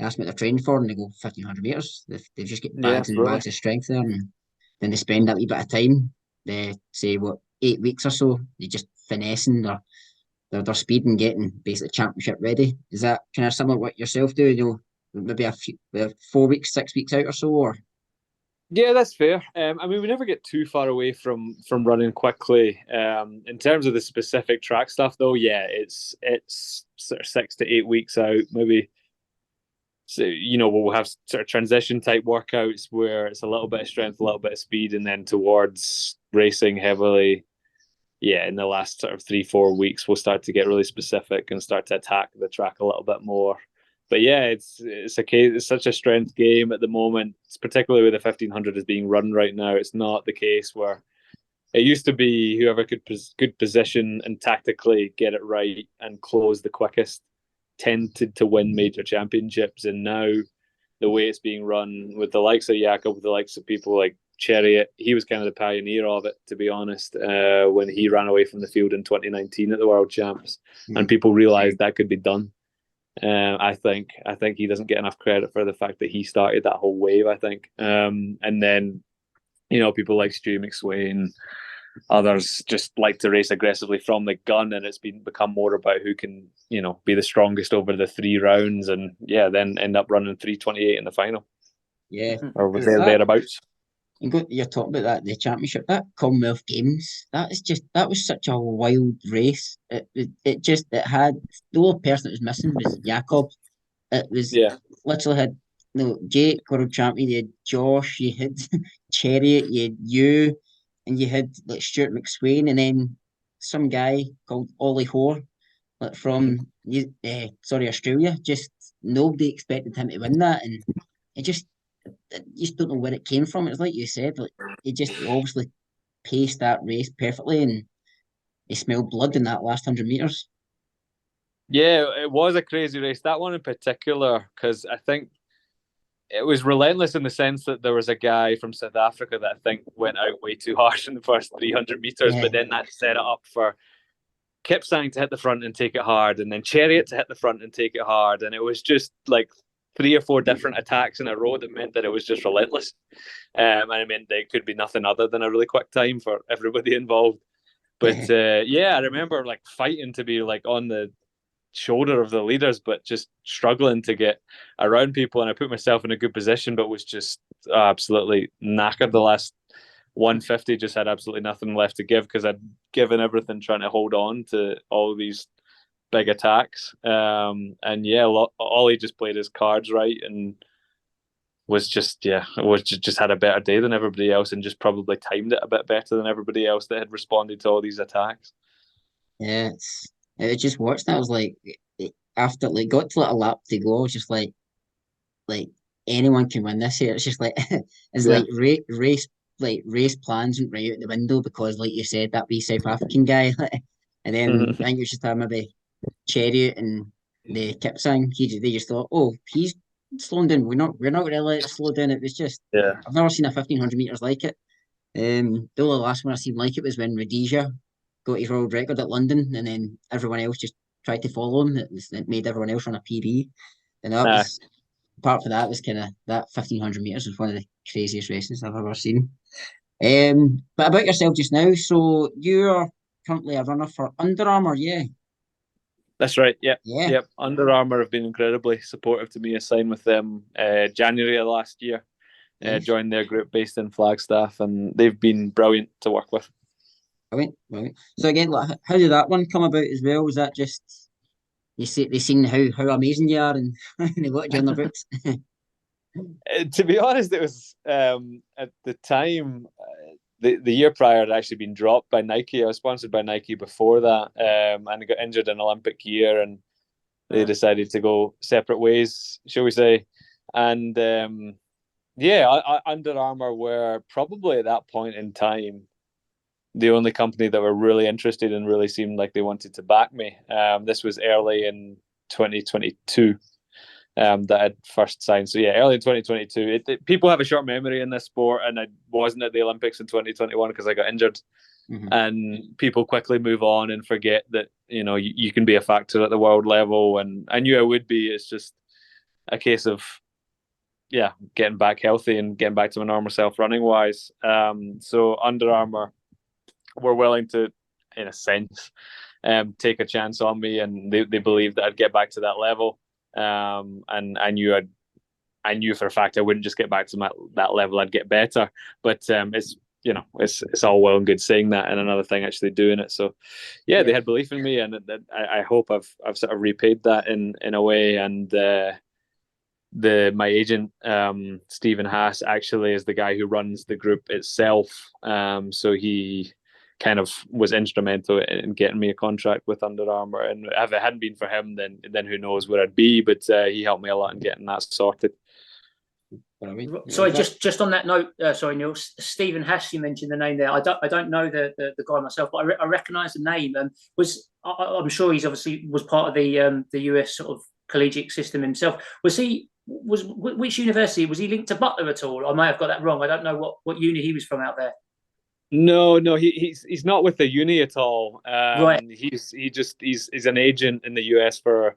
ask me what they're training for, and they go 1,500 meters. They've just got bags and bags of strength there, and then they spend that wee bit of time. They say 8 weeks or so. They just finessing their speed and getting basically championship ready. Is that kind of similar to what yourself do? Maybe a few 4 weeks, 6 weeks out or so, or? Yeah, that's fair. I mean, we never get too far away from running quickly. In terms of the specific track stuff, though, yeah, it's sort of 6 to 8 weeks out, maybe. So, we'll have sort of transition type workouts where it's a little bit of strength, a little bit of speed, and then towards racing heavily. Yeah, in the last sort of 3-4 weeks, we'll start to get really specific and start to attack the track a little bit more. But yeah, it's such a strength game at the moment. It's particularly with the 1,500 is being run right now. It's not the case where it used to be whoever could good position and tactically get it right and close the quickest tended to win major championships. And now the way it's being run with the likes of Jakob, with the likes of people like Chariot, he was kind of the pioneer of it, to be honest, when he ran away from the field in 2019 at the World Champs, and people realised that could be done. I think he doesn't get enough credit for the fact that he started that whole wave, I think. And then, people like Stu McSwain, others just like to race aggressively from the gun, and it's become more about who can, be the strongest over the 3 rounds, and then end up running 3:28 in the final. Yeah, or thereabouts. And you're talking about that, the championship, that Commonwealth Games, that was such a wild race. It had, the only person that was missing was Jakob. It was literally had Jake, world champion, you had Josh, you had Chariot, you had you, and you had like Stuart McSwain, and then some guy called Ollie Hoare, like from Australia. Just nobody expected him to win that, and it just you just don't know where it came from. It's like you said, like he just obviously paced that race perfectly, and he smelled blood in that last 100 meters. Yeah, it was a crazy race. That one in particular, because I think it was relentless in the sense that there was a guy from South Africa that I think went out way too harsh in the first 300 meters, but then that set it up for Kipsang to hit the front and take it hard, and then Chariot to hit the front and take it hard, and it was just like 3 or 4 different attacks in a row that meant that it was just relentless. And it meant that it could be nothing other than a really quick time for everybody involved. But I remember like fighting to be like on the shoulder of the leaders, but just struggling to get around people. And I put myself in a good position, but was just absolutely knackered. The last 150 just had absolutely nothing left to give because I'd given everything trying to hold on to all these big attacks. Ollie just played his cards right and was just had a better day than everybody else, and just probably timed it a bit better than everybody else that had responded to all these attacks. Yeah, I just watched that. I was like, after like got to like a lap to go, I was just like anyone can win this here. It's just like it's like race plans went right out the window because, like you said, that wee South African guy, and then I think it was just maybe Chariot and the Kipsang. They just thought, oh, he's slowing down. We're not really let it slow down. It was just I've never seen a 1,500 meters like it. The only last one I seen like it was when Rhodesia got his world record at London, and then everyone else just tried to follow him. It made everyone else run a PB, and that was apart from that was kind of that 1,500 meters was one of the craziest races I've ever seen. But about yourself just now, so you're currently a runner for Under Armour, yeah? That's right. Yep. Under Armour have been incredibly supportive to me. I signed with them January of last year. Joined their group based in Flagstaff, and they've been brilliant to work with. Brilliant. So again, like, how did that one come about as well? Was that just they seen how amazing you are and they wanted you on their books? To be honest, it was at the time. The year prior, I'd actually been dropped by Nike. I was sponsored by Nike before that, and I got injured in Olympic year, and they decided to go separate ways, shall we say. And Under Armour were probably at that point in time the only company that were really interested and really seemed like they wanted to back me. This was early in 2022. That I'd first signed. So early in 2022. People have a short memory in this sport, and I wasn't at the Olympics in 2021 because I got injured. And people quickly move on and forget that you can be a factor at the world level, and I knew I would be. It's just a case of getting back healthy and getting back to my normal self running wise. So Under Armour were willing to, in a sense, take a chance on me, and they believed that I'd get back to that level. And I knew for a fact I wouldn't just get back to that level, I'd get better. But it's all well and good saying that, and another thing actually doing it. So they had belief in me, and I hope I've sort of repaid that in a way. And my agent Stephen Haas actually is the guy who runs the group itself. So he kind of was instrumental in getting me a contract with Under Armour, and if it hadn't been for him, then who knows where I'd be. But he helped me a lot in getting that sorted. Sorry, just on that note, sorry, Neil. Stephen Haas, you mentioned the name there. I don't know the guy myself, but I recognise the name. I'm sure he's obviously was part of the US sort of collegiate system himself. Was he which university was he linked to Butler at all? I may have got that wrong. I don't know what uni he was from out there. No, he's not with the uni at all. Right. He's an agent in the US for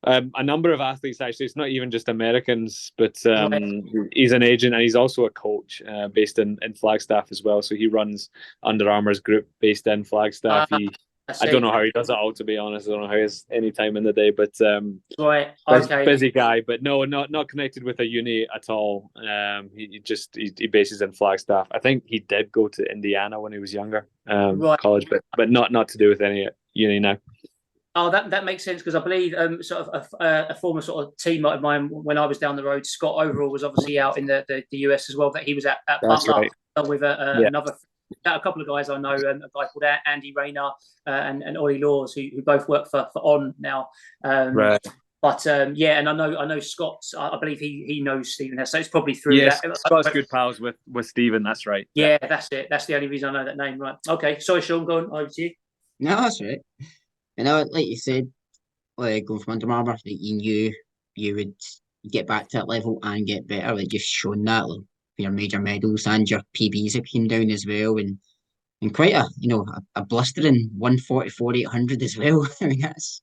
a number of athletes. Actually, it's not even just Americans, but Right. he's an agent and he's also a coach based in Flagstaff as well. So he runs Under Armour's group based in Flagstaff. I don't know how he does it all, to be honest. I don't know how he has any time in the day, but right, okay, busy guy. But no, not connected with a uni at all. He bases in Flagstaff. I think he did go to Indiana when he was younger, right. college, but not to do with any uni now. Oh, that makes sense, because I believe sort of a former sort of teammate of mine when I was down the road, Scott Overall, was obviously out in the US as well. That he was at That's Butler right. with another. A couple of guys I know, a guy called Andy Rayner and Ollie Laws, who both work for On now. Right. But yeah, and I know Scott. I believe he knows Stephen Hess, so it's probably through Yes, that. Scott's good pals with Stephen. That's right. Yeah, that's it. That's the only reason I know that name. Right. Okay. Sorry, Sean. Go on. Over to you. No, that's right. You know, like you said, going from Under Armour, that you knew you would get back to that level and get better. Like you've shown that, like, your major medals and your PBs have came down as well, and quite a blistering 144/800 as well. I mean that's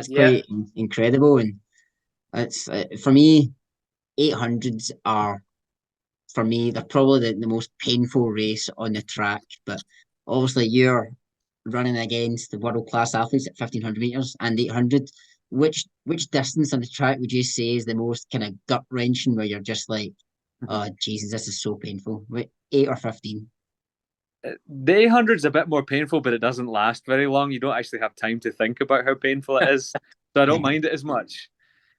Yeah. quite incredible, and it's for me 800s are, for me, they're probably the most painful race on the track. But obviously, you're running against the world class athletes at 1500 meters and 800. Which distance on the track would you say is the most kind of gut wrenching, where you're just like, oh Jesus, this is so painful? Wait, 8 or 15? The 800 is a bit more painful, but it doesn't last very long. You don't actually have time to think about how painful it is, so I don't mind it as much.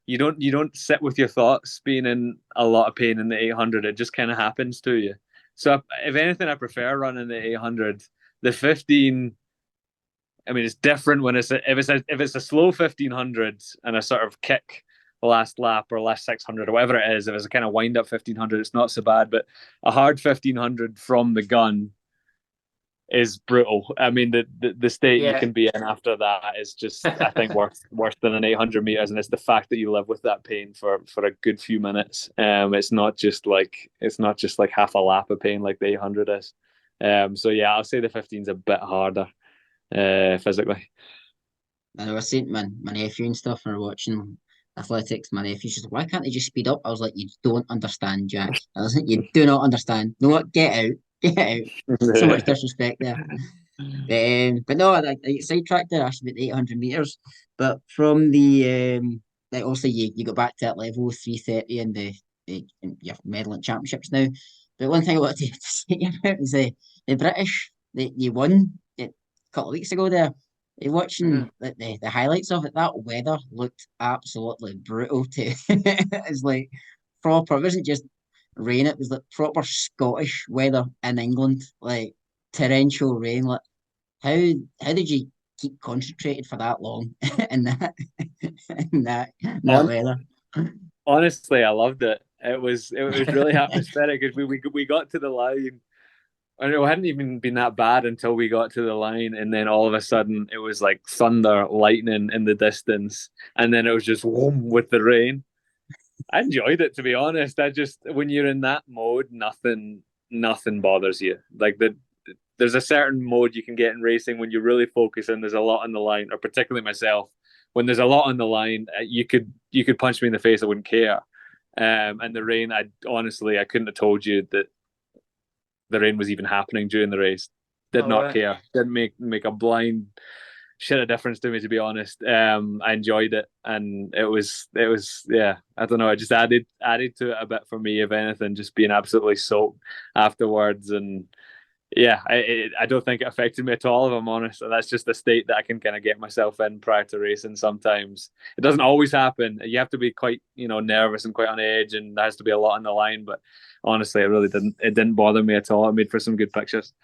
You don't sit with your thoughts being in a lot of pain in the 800. It just kind of happens to you. So if anything, I prefer running the 800. The 15, I mean, it's different when if it's a slow 1500 and a sort of kick last lap or last 600 or whatever it is. If it's a kind of wind up 1500, it's not so bad. But a hard 1500 from the gun is brutal. I mean, the state you can be in after that is just, I think, worse than an 800 meters, and it's the fact that you live with that pain for a good few minutes. It's not just like half a lap of pain like the 800 is. So yeah, I'll say the 15 is a bit harder physically. I know I seen my nephew and stuff, and we're watching athletics. My nephew's just like, why can't they just speed up? I was like, you don't understand, Jack. I was like, you do not understand. You know what? Get out. Get out. So much disrespect there. But no, I sidetracked there actually about the 800 meters. But from the like, also you got back to that level 330 and your medal at championships now. But one thing I wanted to say about is the British, you won it a couple of weeks ago there. You're watching the highlights of it. That weather looked absolutely brutal too. It's like proper. It wasn't just rain. It was like proper Scottish weather in England, like torrential rain. Like how did you keep concentrated for that long in that in that weather? Honestly, I loved it. It was really atmospheric because we got to the line. And it hadn't even been that bad until we got to the line, and then all of a sudden it was like thunder, lightning in the distance, and then it was just whoom with the rain. I enjoyed it, to be honest. When you're in that mode, nothing bothers you. Like there's a certain mode you can get in racing when you're really focusing. There's a lot on the line, or particularly myself, when there's a lot on the line, you could punch me in the face, I wouldn't care. And the rain, I couldn't have told you that the rain was even happening during the race. Did not care. Didn't make a blind shit of difference to me, to be honest. I enjoyed it, and it was yeah. I don't know. It just added to it a bit for me, if anything, just being absolutely soaked afterwards. And yeah, I don't think it affected me at all, if I'm honest. And that's just the state that I can kind of get myself in prior to racing. Sometimes it doesn't always happen. You have to be quite nervous and quite on edge, and there has to be a lot on the line. But honestly, it really didn't bother me at all. It made for some good pictures.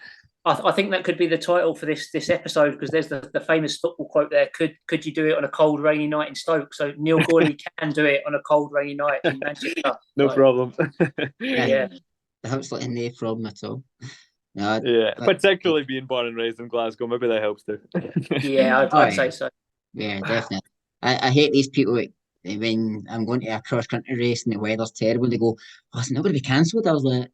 I think that could be the title for this episode, because there's the famous football quote there. Could you do it on a cold, rainy night in Stoke? So Neil Gourley can do it on a cold, rainy night in Manchester. No problem. Yeah. Absolutely no problem at all. No, yeah, particularly being born and raised in Glasgow, maybe that helps too. Yeah, I'd say so. Yeah, definitely. I hate these people that when I'm going to a cross country race and the weather's terrible, they go, "Oh, it's not going to be cancelled." I was like,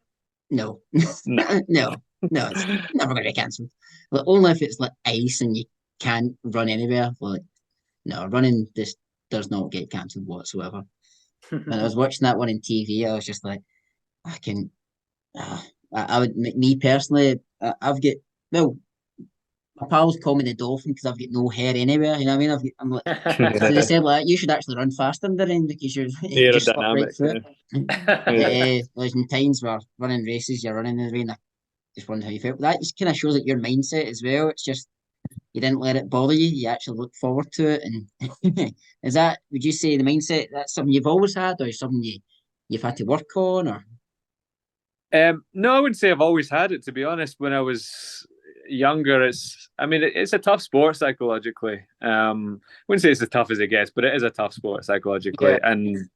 "No, No. no, no, it's never going to be cancelled. Like only if it's like ice and you can't run anywhere. Like no, running this does not get cancelled whatsoever." When I was watching that one on TV, I was just like, I can. Uh, I would, me personally, I've got well, my pals call me the dolphin because I've got no hair anywhere. You know what I mean? I'm like, so they said like you should actually run faster in the rain because you just slip right Aerodynamic. through it. But Yeah. there's been times where running races, you're running in the rain. I just wonder how you felt. That just kind of shows like your mindset as well. It's just you didn't let it bother you. You actually look forward to it. And is that? Would you say the mindset that's something you've always had, or something you've had to work on, or? No, I wouldn't say I've always had it. To be honest, when I was younger, it's a tough sport psychologically. I wouldn't say it's as tough as it gets, but it is a tough sport psychologically. Yeah. And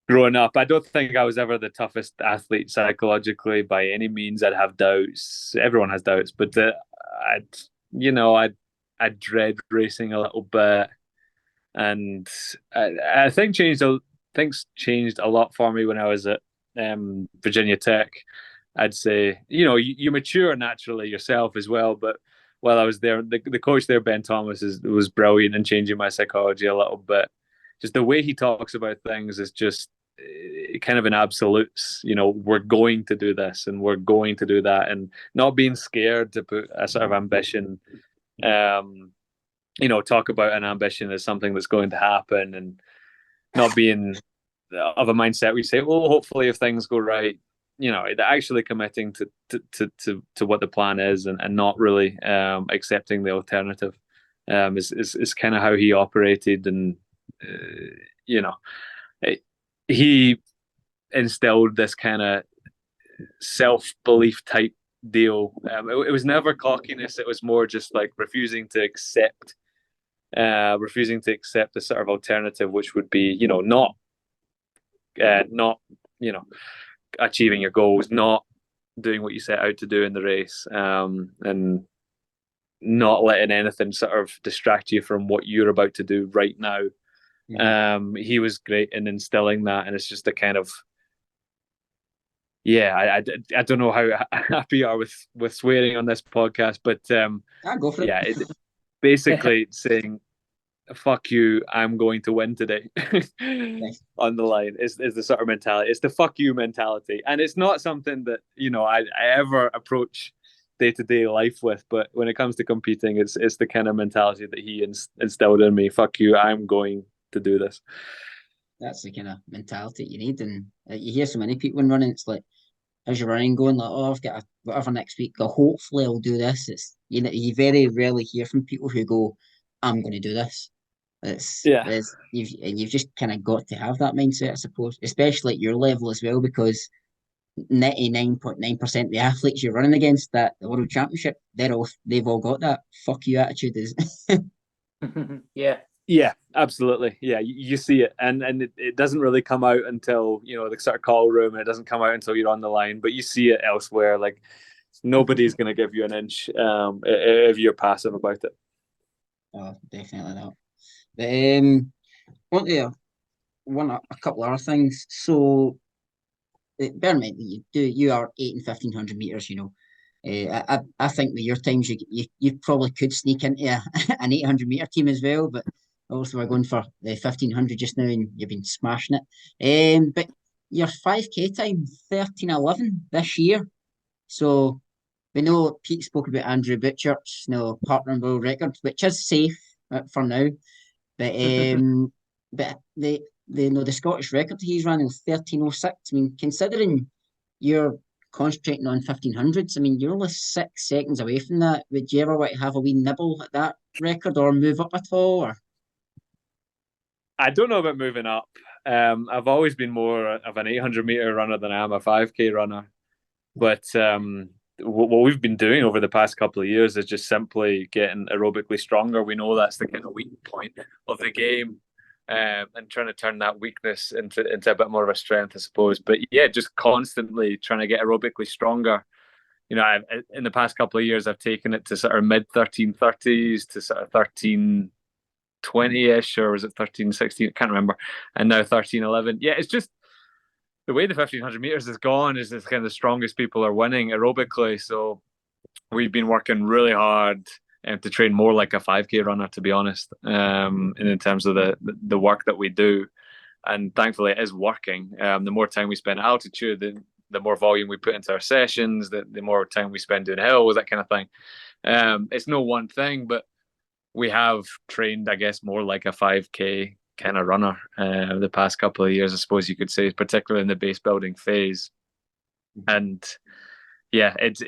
growing up, I don't think I was ever the toughest athlete psychologically by any means. I'd have doubts. Everyone has doubts, but I'd, I dread racing a little bit, and I think things changed a lot for me when I was at Virginia Tech. I'd say you mature naturally yourself as well, but while I was there, the coach there, Ben Thomas, was brilliant in changing my psychology a little bit. Just the way he talks about things is just kind of in absolutes. We're going to do this and we're going to do that, and not being scared to put a sort of ambition. Talk about an ambition as something that's going to happen, and not being of a mindset we say, well, hopefully if things go right, actually committing to what the plan is, and not really accepting the alternative is kind of how he operated. And he instilled this kind of self-belief type deal. It was never cockiness. It was more just like refusing to accept the sort of alternative, which would be, not achieving your goals, not doing what you set out to do in the race, and not letting anything sort of distract you from what you're about to do right now. He was great in instilling that, and it's just a kind of I don't know how happy you are with swearing on this podcast, but I'll go for it. Basically saying, fuck you, I'm going to win today on the line is the sort of mentality. It's the fuck you mentality. And it's not something that, I ever approach day-to-day life with, but when it comes to competing, it's the kind of mentality that he instilled in me. Fuck you, I'm going to do this. That's the kind of mentality you need. And you hear so many people in running, it's like, how's your running going? Like, oh, I've got whatever next week. Go, hopefully I'll do this. It's, you very rarely hear from people who go, I'm going to do this. You've just kind of got to have that mindset, I suppose, especially at your level as well, because 99.9% of the athletes you're running against that the World Championship, they've all got that fuck you attitude. Yeah, absolutely. Yeah, you see it, and it doesn't really come out until the sort of call room, and it doesn't come out until you're on the line. But you see it elsewhere. Like nobody's going to give you an inch if you're passive about it. Oh, definitely not. But a couple other things. So, bear in mind you are 8 and 1500 meters. I think with your times you probably could sneak into an 800-meter team as well, but also we're going for the 1500 just now, and you've been smashing it. But your 5K time 13:11 this year. So we know Pete spoke about Andrew Butchert's partner and world record, which is safe for now. But the Scottish record he's running is 13:06. I mean, considering you're concentrating on 1500s, I mean, you're only 6 seconds away from that. Would you ever want to have a wee nibble at that record or move up at all? Or? I don't know about moving up. I've always been more of an 800-meter runner than I am a 5K runner. But what we've been doing over the past couple of years is just simply getting aerobically stronger. We know that's the kind of weak point of the game, and trying to turn that weakness into a bit more of a strength, I suppose. But yeah, just constantly trying to get aerobically stronger. In the past couple of years, I've taken it to sort of mid 1330s to sort of 13 20-ish, or was it 13, 16? I can't remember. And now 13, 11. Yeah, it's just the way the 1500 meters has gone is kind of the strongest people are winning aerobically. So we've been working really hard to train more like a 5K runner, to be honest, and in terms of the work that we do. And thankfully, it is working. The more time we spend at altitude, the more volume we put into our sessions, the more time we spend doing hills, that kind of thing. It's no one thing, but we have trained, I guess, more like a 5K kind of runner the past couple of years, I suppose you could say, particularly in the base building phase. And yeah, it's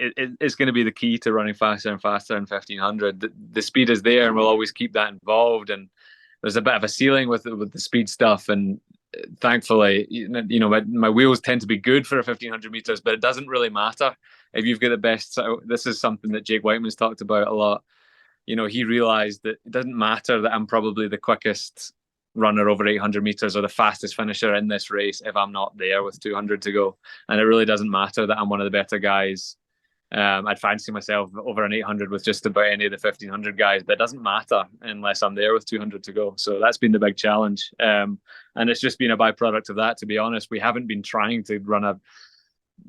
going to be the key to running faster and faster in 1500. The speed is there, and we'll always keep that involved. And there's a bit of a ceiling with the speed stuff, and thankfully, my wheels tend to be good for a 1500 meters, but it doesn't really matter if you've got the best. So this is something that Jake Whiteman's talked about a lot. He realized that it doesn't matter that I'm probably the quickest runner over 800 meters or the fastest finisher in this race if I'm not there with 200 to go. And it really doesn't matter that I'm one of the better guys. I'd fancy myself over an 800 with just about any of the 1500 guys, but it doesn't matter unless I'm there with 200 to go. So that's been the big challenge. And it's just been a byproduct of that, to be honest. We haven't been trying to run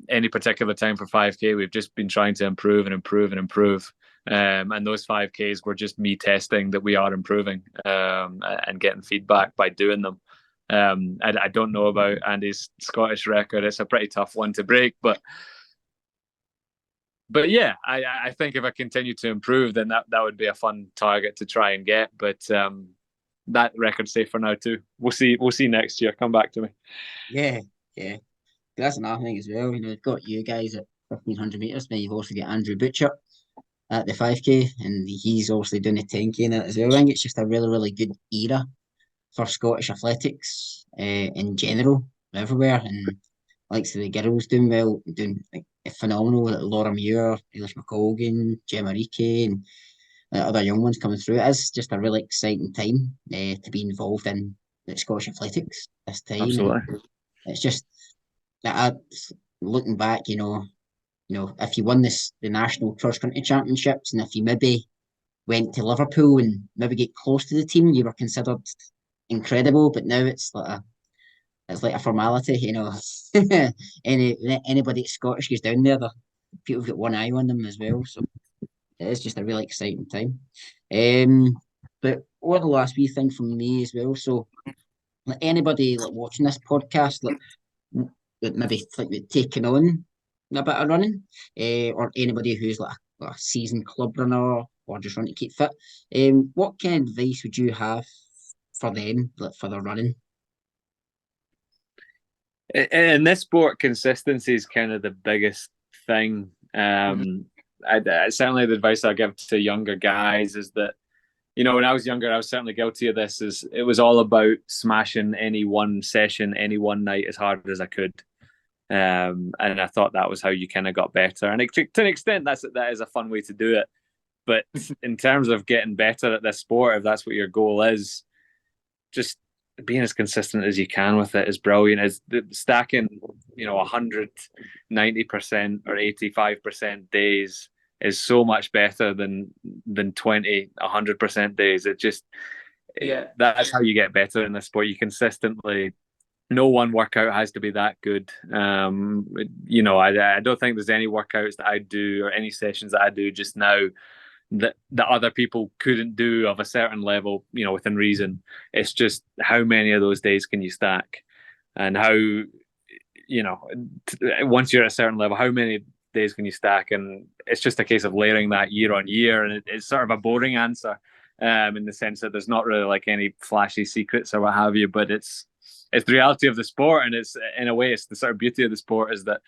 any particular time for 5K. We've just been trying to improve and improve and improve. And those 5Ks were just me testing that we are improving and getting feedback by doing them. I don't know about Andy's Scottish record. It's a pretty tough one to break, but yeah, I think if I continue to improve, then that would be a fun target to try and get. But that record's safe for now too. We'll see next year. Come back to me. Yeah. That's another thing as well. You've got you guys at 1500 meters, but you've also got Andrew Butcher at the 5K, and he's obviously doing the 10K in it as well. I think it's just a really, really good era for Scottish athletics in general, everywhere. And like the girls doing well, doing like phenomenal. Like Laura Muir, Eilish McColgan, Gemma Rike, and other young ones coming through. It is just a really exciting time to be involved in Scottish athletics this time. Absolutely. And it's just that looking back, if you won the national cross country championships, and if you maybe went to Liverpool and maybe get close to the team, you were considered incredible. But now it's like a formality, Anybody that's Scottish goes down there, people have got one eye on them as well. So it is just a really exciting time. But one last wee thing from me as well. So like anybody like watching this podcast, that maybe like taking on a bit of running, or anybody who's like a seasoned club runner or just trying to keep fit, what kind of advice would you have for them, like for their running? In this sport, consistency is kind of the biggest thing. Certainly the advice I give to younger guys is that, when I was younger, I was certainly guilty of this. It was all about smashing any one session, any one night as hard as I could. And I thought that was how you kind of got better. And to an extent, that is a fun way to do it. But in terms of getting better at this sport, if that's what your goal is, just being as consistent as you can with it is brilliant. Is stacking, 190% or 85% days is so much better than 20, 100% days. That's how you get better in this sport. You consistently. No one workout has to be that good. I don't think there's any workouts that I do or any sessions that I do just now that other people couldn't do of a certain level, within reason. It's just how many of those days can you stack, and how, once you're at a certain level, how many days can you stack? And it's just a case of layering that year on year. And it's sort of a boring answer, in the sense that there's not really like any flashy secrets or what have you, but it's the reality of the sport. And it's, in a way, it's the sort of beauty of the sport is that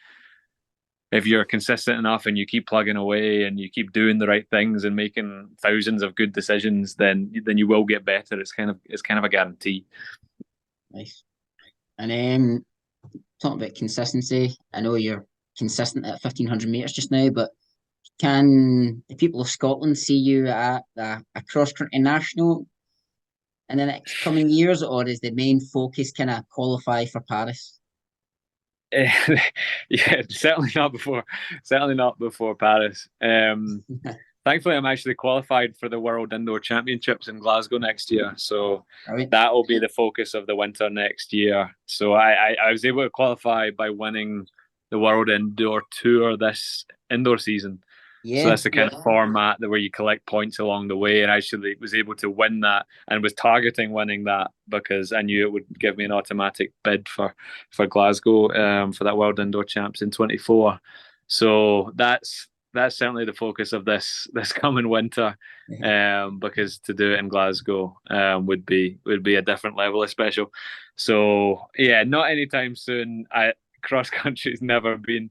if you're consistent enough and you keep plugging away and you keep doing the right things and making thousands of good decisions, then you will get better. It's kind of a guarantee. Nice. And talking about consistency, I know you're consistent at 1500 meters just now, but can the people of Scotland see you at a cross country national in the next coming years, or is the main focus kind of qualify for Paris? Yeah, certainly not before Paris. thankfully, I'm actually qualified for the World Indoor Championships in Glasgow next year. So Right. that will be the focus of the winter next year. So I was able to qualify by winning the World Indoor Tour this indoor season. So Yeah. that's the kind of format where you collect points along the way, and I actually was able to win that and was targeting winning that because I knew it would give me an automatic bid for Glasgow for that World Indoor Champs in 24. So that's certainly the focus of this coming winter, because to do it in Glasgow would be a different level of special. So yeah, not anytime soon. Cross country's never been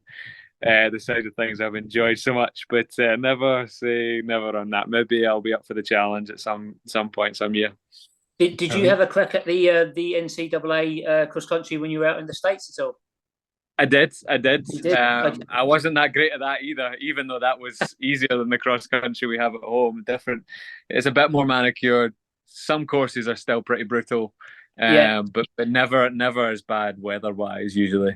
the side of things I've enjoyed so much, but never say never on that. Maybe I'll be up for the challenge at some point, some year. Did you have a crack at the NCAA cross country when you were out in the States at all? I did. You did? Okay. I wasn't that great at that either, even though that was easier than the cross country we have at home. Different. It's a bit more manicured. Some courses are still pretty brutal, but never as bad weather wise usually.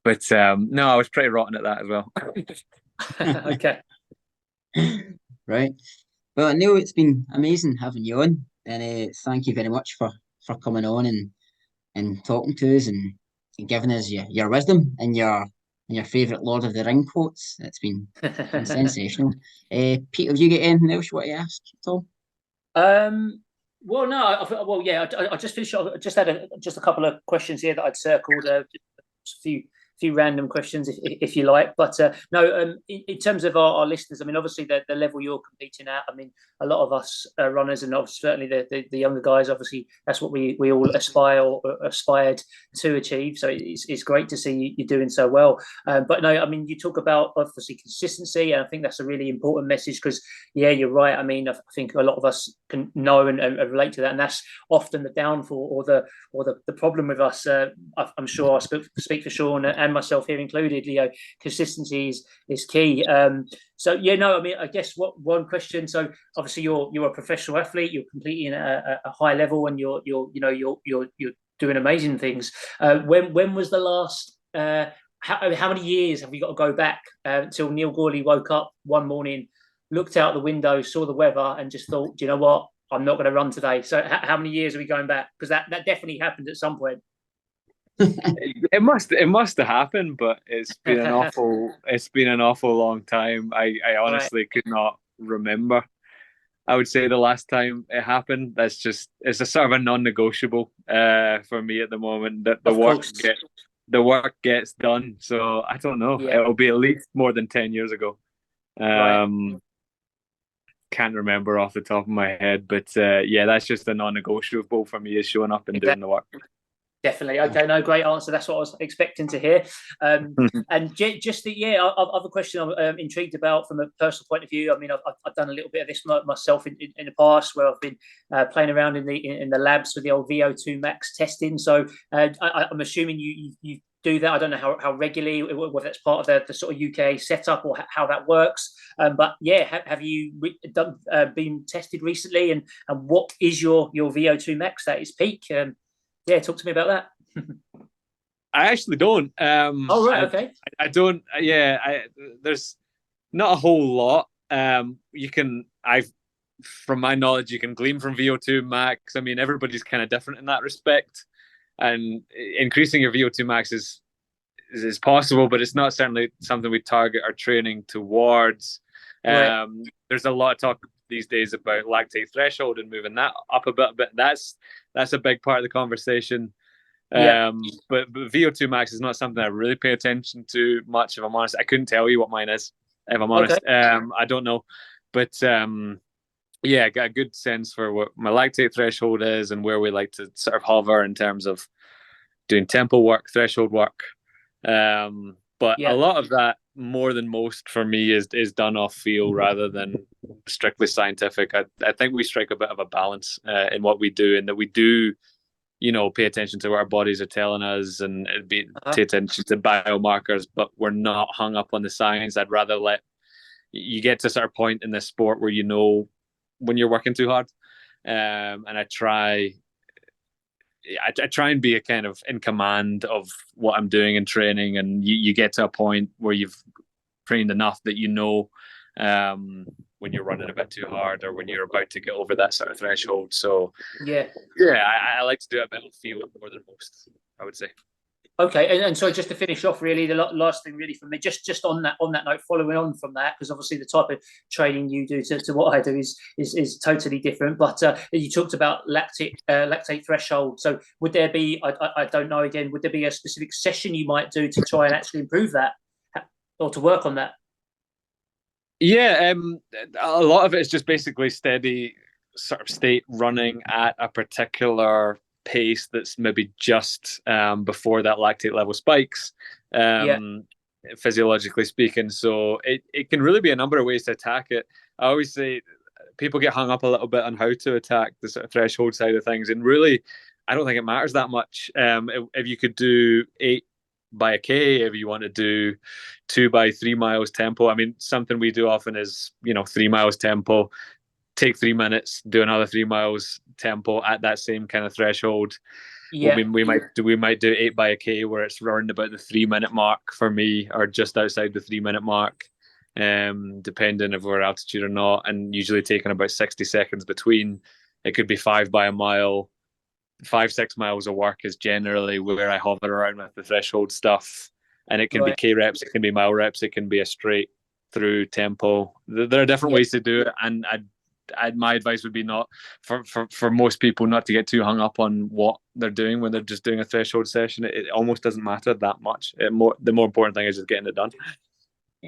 But no, I was pretty rotten at that as well. Okay. Right. Well, Neil, it's been amazing having you on, and thank you very much for coming on and talking to us and giving us your wisdom and your favourite Lord of the Ring quotes. It's been sensational. Pete, have you got anything else you want to ask at all? Well, no. I just finished. I just had a couple of questions here that I'd circled. Just a few random questions if you like, but no. In terms of our listeners, I mean, obviously the level you're competing at. I mean, a lot of us runners, and obviously certainly the younger guys, obviously that's what we all aspired to achieve. So it's great to see you doing so well. But no, I mean, you talk about obviously consistency, and I think that's a really important message because yeah, you're right. I mean, I think a lot of us can know and relate to that, and that's often the downfall or the problem with us. I'm sure I speak for Sean and myself here included. Consistency is key. So yeah, no, I mean, I guess one question. So obviously you're a professional athlete. You're competing at a high level, and you're doing amazing things. When was the last? How many years have you got to go back until Neil Gourley woke up one morning, looked out the window, saw the weather, and just thought, do you know what? I'm not going to run today. So how many years are we going back? Because that definitely happened at some point. It must have happened, but it's been an awful long time. I honestly could not remember. I would say the last time it happened. It's a sort of a non-negotiable for me at the moment. That the work gets done. So I don't know. Yeah. It'll be at least more than 10 years ago. Can't remember off the top of my head, but yeah, that's just a non-negotiable for me, is showing up and doing the work. Definitely. Okay, no, great answer. That's what I was expecting to hear. And just other question I'm intrigued about from a personal point of view. I mean, I've done a little bit of this myself in the past, where I've been playing around in the labs with the old VO2 max testing. So I'm assuming you do that. I don't know how regularly, whether it's part of the sort of UK setup or how that works. But yeah, have you been tested recently? And what is your VO2 max that is peak? Yeah, talk to me about that. I actually don't. Oh, right, okay. I don't. Yeah, there's not a whole lot. From my knowledge, you can glean from VO2 max. I mean, everybody's kind of different in that respect, and increasing your VO2 max is possible, but it's not certainly something we target our training towards. Right. There's a lot of talk these days about lactate threshold and moving that up a bit. That's a big part of the conversation. But VO2 max is not something I really pay attention to much, if I'm honest. I couldn't tell you what mine is, if I'm honest. Okay. I don't know. But yeah, I got a good sense for what my lactate threshold is and where we like to sort of hover in terms of doing tempo work, threshold work. But a lot of that, more than most for me, is done off feel rather than strictly scientific. I think we strike a bit of a balance in what we do, and that we do, pay attention to what our bodies are telling us and pay attention to biomarkers, but we're not hung up on the science. I'd rather let you get to a sort of point in this sport where when you're working too hard, and I try and be a kind of in command of what I'm doing in training, and you get to a point where you've trained enough that when you're running a bit too hard or when you're about to get over that sort of threshold. So yeah, I like to do a bit of field more than most, I would say. Okay, and so just to finish off, really, the last thing really from me, just on that note, following on from that, because obviously the type of training you do to what I do is totally different. But you talked about lactate threshold. So would there be, I don't know, again, would there be a specific session you might do to try and actually improve that or to work on that? Yeah, a lot of it is just basically steady sort of state running at a particular pace that's maybe just before that lactate level spikes, physiologically speaking. So it can really be a number of ways to attack it. I always say people get hung up a little bit on how to attack the sort of threshold side of things, and really, I don't think it matters that much. If you could do 8 by a K, if you want to do 2 by 3 miles tempo. I mean, something we do often is 3 miles tempo, take 3 minutes, do another 3 miles tempo at that same kind of threshold. Yeah, we might do 8 by a K where it's around about the 3 minute mark for me, or just outside the 3 minute mark, depending if we're altitude or not, and usually taking about 60 seconds between. It could be 5 by a mile. 5-6 miles of work is generally where I hover around with the threshold stuff, and it can be K reps, it can be mile reps, it can be a straight through tempo. There are different ways to do it, and my advice would be not for most people not to get too hung up on what they're doing when they're just doing a threshold session. It almost doesn't matter that much. The more important thing is just getting it done.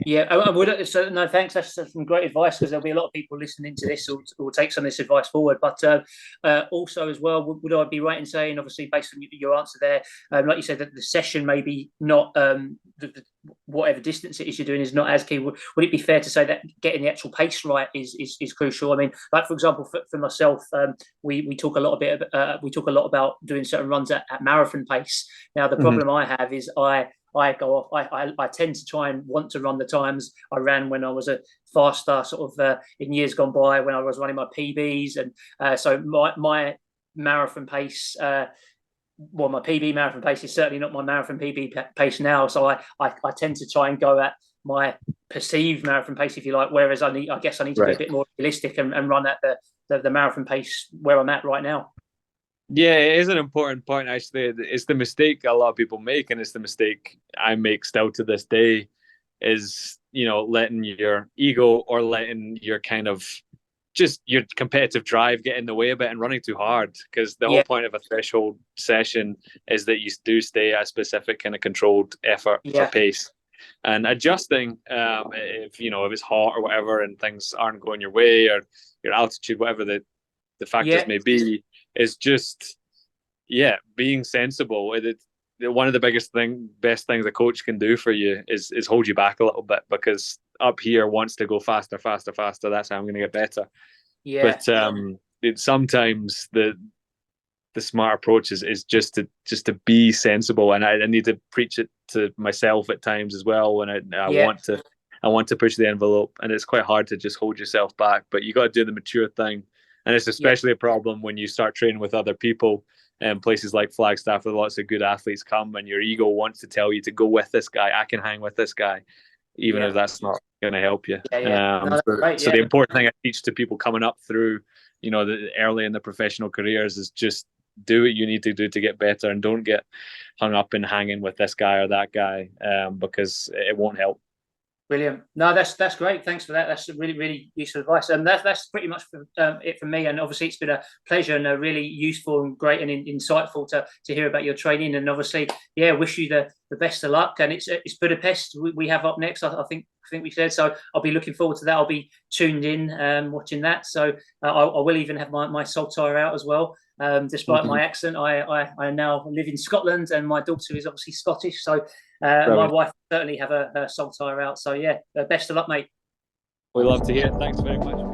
Yeah, I would. So no, thanks. That's some great advice, because there'll be a lot of people listening to this who will take some of this advice forward. But also as well, would I be right in saying, obviously based on your answer there, like you said, that the session maybe not whatever distance it is you're doing is not as key. Would it be fair to say that getting the actual pace right is crucial? I mean, like for example, for myself, we talk a lot about doing certain runs at marathon pace. Now the problem I have is I tend to try and want to run the times I ran when I was a faster sort of in years gone by, when I was running my PBs, and so my marathon pace. Well, my PB marathon pace is certainly not my marathon PB pace now. So I tend to try and go at my perceived marathon pace, if you like. Whereas I guess I need to be a bit more realistic and run at the marathon pace where I'm at right now. Yeah, it is an important point, actually. It's the mistake a lot of people make, and it's the mistake I make still to this day, is, letting your ego or letting your kind of just your competitive drive get in the way a bit and running too hard. Because the whole point of a threshold session is that you do stay at a specific kind of controlled effort for pace. And adjusting, if it's hot or whatever and things aren't going your way, or your altitude, whatever the factors may be, is just being sensible. One of the best things a coach can do for you is hold you back a little bit, because up here wants to go faster. That's how I'm going to get better. But sometimes the smart approach is just to be sensible, and I need to preach it to myself at times as well when I want to push the envelope, and it's quite hard to just hold yourself back. But you got to do the mature thing. And it's especially a problem when you start training with other people in places like Flagstaff, where lots of good athletes come, and your ego wants to tell you to go with this guy. I can hang with this guy, even if that's not going to help you. So the important thing I teach to people coming up through, early in their professional careers, is just do what you need to do to get better, and don't get hung up in hanging with this guy or that guy, because it won't help. Brilliant. No, that's great. Thanks for that. That's really, really useful advice. And that's pretty much it from me. And obviously, it's been a pleasure and a really useful and great and insightful to hear about your training. And obviously, wish you the best of luck. And it's Budapest we have up next. I think we said so. I'll be looking forward to that. I'll be tuned in, watching that. So I will even have my saltire out as well. Despite my accent, I now live in Scotland, and my daughter is obviously Scottish. So my wife will certainly have her saltire out. So best of luck, mate. We love to hear it. Thanks very much.